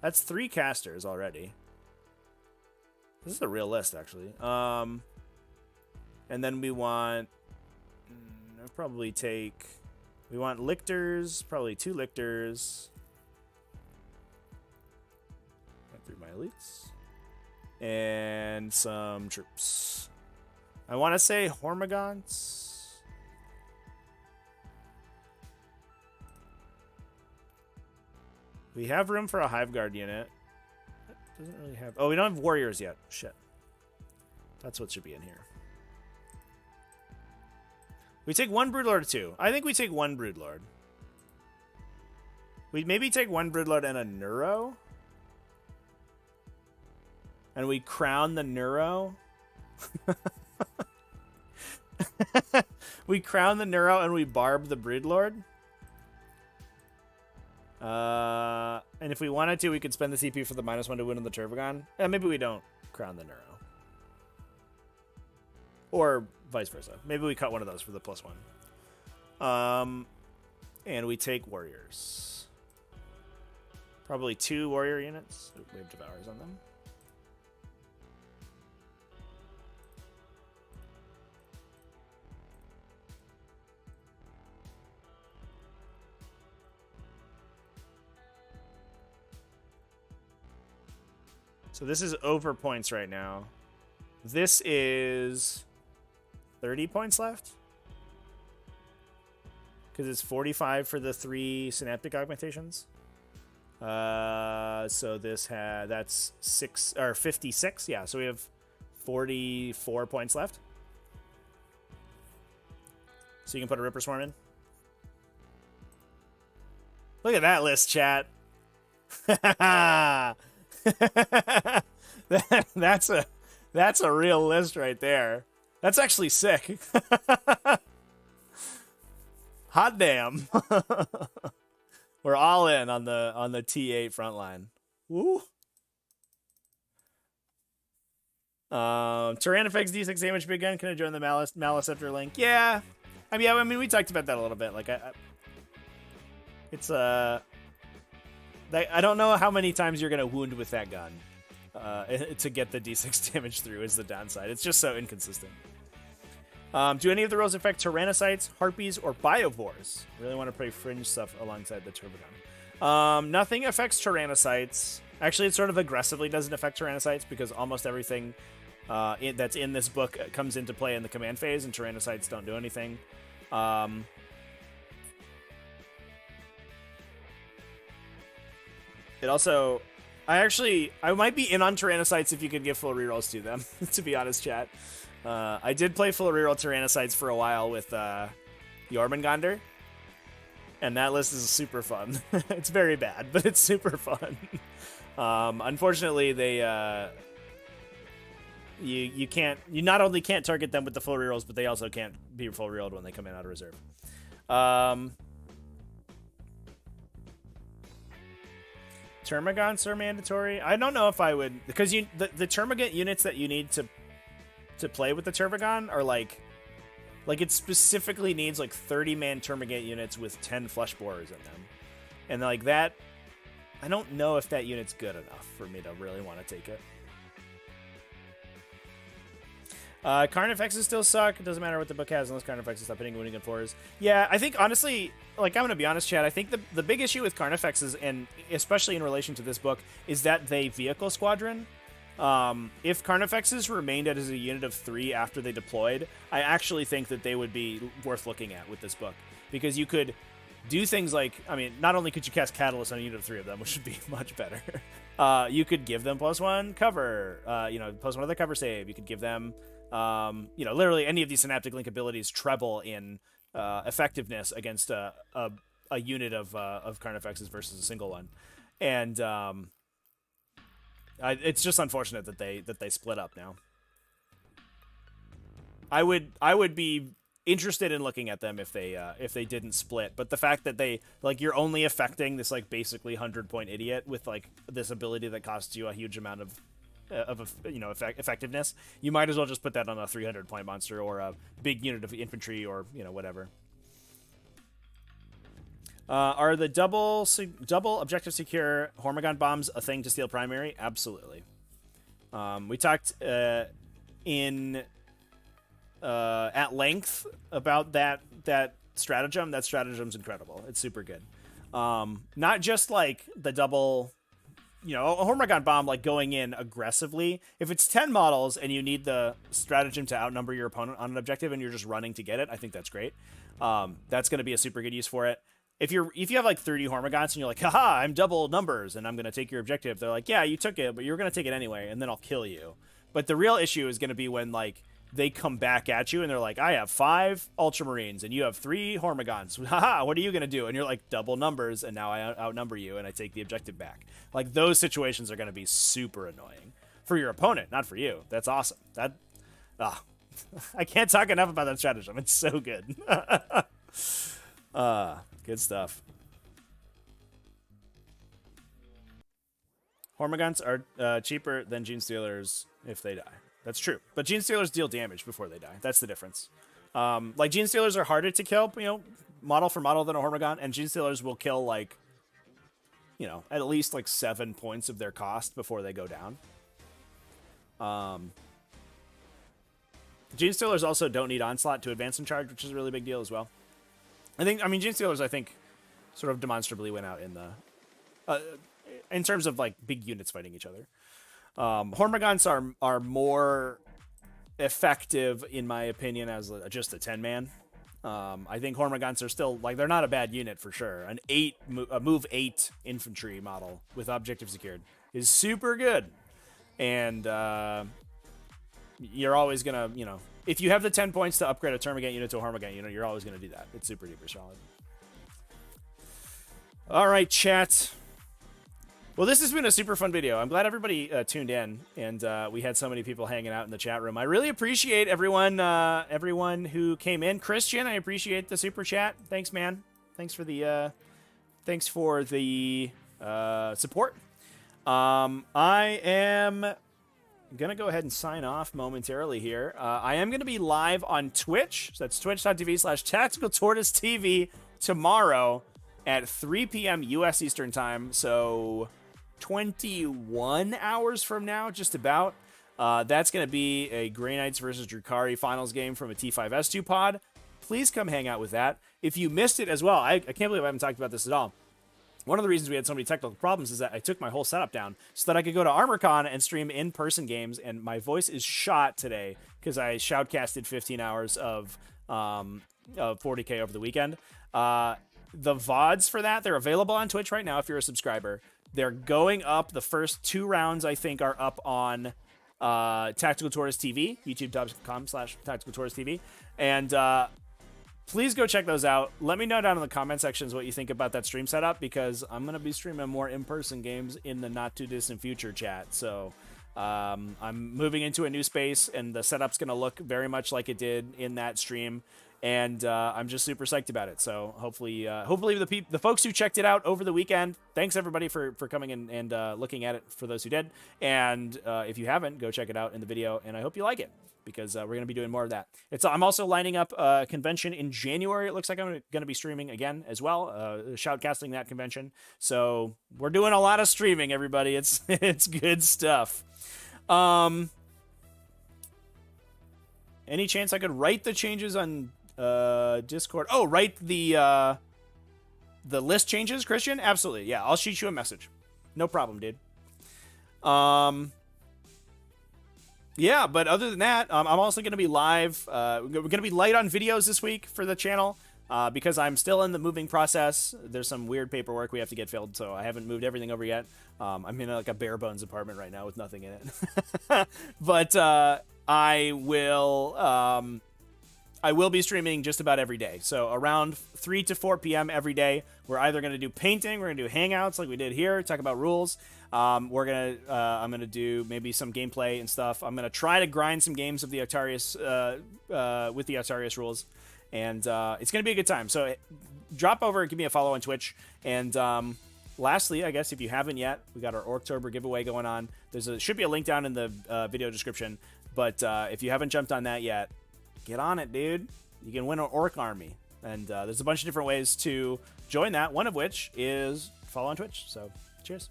That's 3 casters already. This is a real list, actually. And then we want... I'll probably take... We want Lictors. Probably 2 Lictors. Got 3 my elites. And some troops. I want to say Hormagaunts. We have room for a Hive Guard unit. Doesn't really have... Oh, we don't have Warriors yet. Shit. That's what should be in here. We take 1 Broodlord or 2. I think we take 1 Broodlord. We maybe take 1 Broodlord and a Neuro. and we crown the Neuro. We crown the Neuro and we barb the Broodlord. And if we wanted to, we could spend the CP for the -1 to win on the Turbogon. Maybe we don't crown the Neuro. Or vice versa. Maybe we cut one of those for the +1. And we take warriors. Probably 2 warrior units. We have Devours on them. So this is over points right now. This is 30 points left. Because it's 45 for the 3 synaptic augmentations. So this that's 56. Yeah, so we have 44 points left. So you can put a Ripper Swarm in. Look at that list, chat. That's a real list right there. That's actually sick. Hot damn. We're all in on the T8 front line. Woo. Tyrannifex D6 damage big gun. Can I join the Maliceptor link? Yeah. I mean we talked about that a little bit. Like it's I don't know how many times you're gonna wound with that gun. To get the D6 damage through is the downside. It's just so inconsistent. Do any of the rules affect Tyrannocytes, Harpies, or Biovores? Really want to play fringe stuff alongside the Turbogon. Nothing affects Tyrannocytes. Actually, it sort of aggressively doesn't affect Tyrannocytes because almost everything that's in this book comes into play in the command phase, and Tyrannocytes don't do anything. It also... I might be in on Tyrannocytes if you could give full rerolls to them, to be honest, chat. I did play full reroll Tyrannocytes for a while with Jormungandr, and that list is super fun. It's very bad, but it's super fun. Unfortunately, you not only can't target them with the full rerolls, but they also can't be full rerolled when they come in out of reserve. Termagants are mandatory. I don't know if I would, because the Termagant units that you need to play with the Turbogon are like it specifically needs like 30-man Termagant units with 10 flesh borers in them, and like that, I don't know if that unit's good enough for me to really want to take it. Carnifexes still suck. It doesn't matter what the book has unless Carnifexes stop hitting wounding and 4s. Yeah, I think honestly, like I'm gonna be honest, Chad. I think the big issue with Carnifexes, and especially in relation to this book, is that they vehicle squadron. If Carnifexes remained as a unit of 3 after they deployed, I actually think that they would be worth looking at with this book, because you could do things like, I mean, not only could you cast Catalyst on a unit of 3 of them, which would be much better. You could give them +1 cover, +1 of the cover save. You could give them, literally any of these Synaptic Link abilities treble in effectiveness against a unit of Carnifexes versus a single one, and it's just unfortunate that they split up now. I would be interested in looking at them if they didn't split, but the fact that they, like, you're only affecting this like basically 100-point idiot with like this ability that costs you a huge amount of effectiveness, you might as well just put that on a 300-point monster or a big unit of infantry or whatever. Are the double objective secure Hormagon bombs a thing to steal primary? Absolutely. We talked in at length about that stratagem. That stratagem's incredible. It's super good. Not just like the double, a Hormagon bomb like going in aggressively. If it's 10 models and you need the stratagem to outnumber your opponent on an objective and you're just running to get it, I think that's great. That's going to be a super good use for it. If you have like 30 Hormagons and you're like, haha, I'm double numbers and I'm going to take your objective, they're like, yeah, you took it, but you're going to take it anyway, and then I'll kill you. But the real issue is going to be when like they come back at you and they're like, I have 5 Ultramarines and you have 3 Hormagons. Haha, what are you going to do? And you're like, double numbers, and now I outnumber you and I take the objective back. Like, those situations are going to be super annoying. for your opponent, not for you. That's awesome. That, I can't talk enough about that stratagem. It's so good. Good stuff. Hormagaunts are cheaper than Gene Stealers if they die. That's true. But Gene Stealers deal damage before they die. That's the difference. Like, Gene Stealers are harder to kill, you know, model for model than a Hormagaunt, and Gene Stealers will kill, like, you know, at least, like, 7 points of their cost before they go down. Gene Stealers also don't need Onslaught to advance and charge, which is a really big deal as well. I mean, Gene Stealers, I think, sort of demonstrably went out in the... in terms of, like, big units fighting each other. Hormagaunts are more effective, in my opinion, as just a 10-man. I think Hormagaunts are still, like, they're not a bad unit for sure. A move 8 infantry model with objective secured is super good. And you're always going to, you know, if you have the 10 points to upgrade a Termagant unit to a Hormagant unit, you're always going to do that. It's super duper solid. All right, chat. Well, this has been a super fun video. I'm glad everybody tuned in, and we had so many people hanging out in the chat room. I really appreciate everyone who came in. Christian, I appreciate the super chat. Thanks, man. Thanks for the support. I am gonna go ahead and sign off momentarily here. I am gonna be live on Twitch. So that's twitch.tv/tacticaltortoisetv tomorrow at 3 p.m. U.S. Eastern Time. So 21 hours from now, just about. That's going to be a Grey Knights versus Drukhari finals game from a T5S2 pod. Please come hang out with that. If you missed it as well, I can't believe I haven't talked about this at all. One of the reasons we had so many technical problems is that I took my whole setup down so that I could go to ArmorCon and stream in-person games, and my voice is shot today because I shoutcasted 15 hours of 40k over the weekend. The VODs for that, they're available on Twitch right now if you're a subscriber. They're going up. The first 2 rounds, I think, are up on Tactical Tortoise TV, youtube.com/tacticaltortoisetv. And please go check those out. Let me know down in the comment sections what you think about that stream setup, because I'm going to be streaming more in-person games in the not-too-distant future, chat. So I'm moving into a new space, and the setup's going to look very much like it did in that stream. And I'm just super psyched about it. So hopefully the folks who checked it out over the weekend, thanks everybody for coming in and looking at it, for those who did. And if you haven't, go check it out in the video. And I hope you like it, because we're going to be doing more of that. I'm also lining up a convention in January. It looks like I'm going to be streaming again as well, shoutcasting that convention. So we're doing a lot of streaming, everybody. It's good stuff. Any chance I could write the changes on Discord? Oh, write the list changes, Christian? Absolutely. Yeah, I'll shoot you a message. No problem, dude. Yeah, but other than that, I'm also going to be live. We're going to be light on videos this week for the channel because I'm still in the moving process. There's some weird paperwork we have to get filled, so I haven't moved everything over yet. I'm in like a bare bones apartment right now with nothing in it. But I will be streaming just about every day. So around 3 to 4 p.m. every day, we're either going to do painting, we're going to do hangouts like we did here, talk about rules. I'm going to do maybe some gameplay and stuff. I'm going to try to grind some games of the Octarius, with the Octarius rules. And it's going to be a good time. So drop over and give me a follow on Twitch. And lastly, I guess if you haven't yet, we got our Orktober giveaway going on. Should be a link down in the video description. But if you haven't jumped on that yet, get on it, dude. You can win an orc army. And there's a bunch of different ways to join that, one of which is follow on Twitch. So, cheers.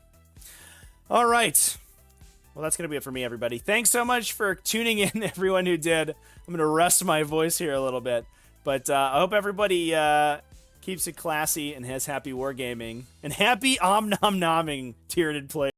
All right. Well, that's going to be it for me, everybody. Thanks so much for tuning in, everyone who did. I'm going to rest my voice here a little bit. But I hope everybody keeps it classy and has happy wargaming. And happy om-nom-nomming, Tyranid play.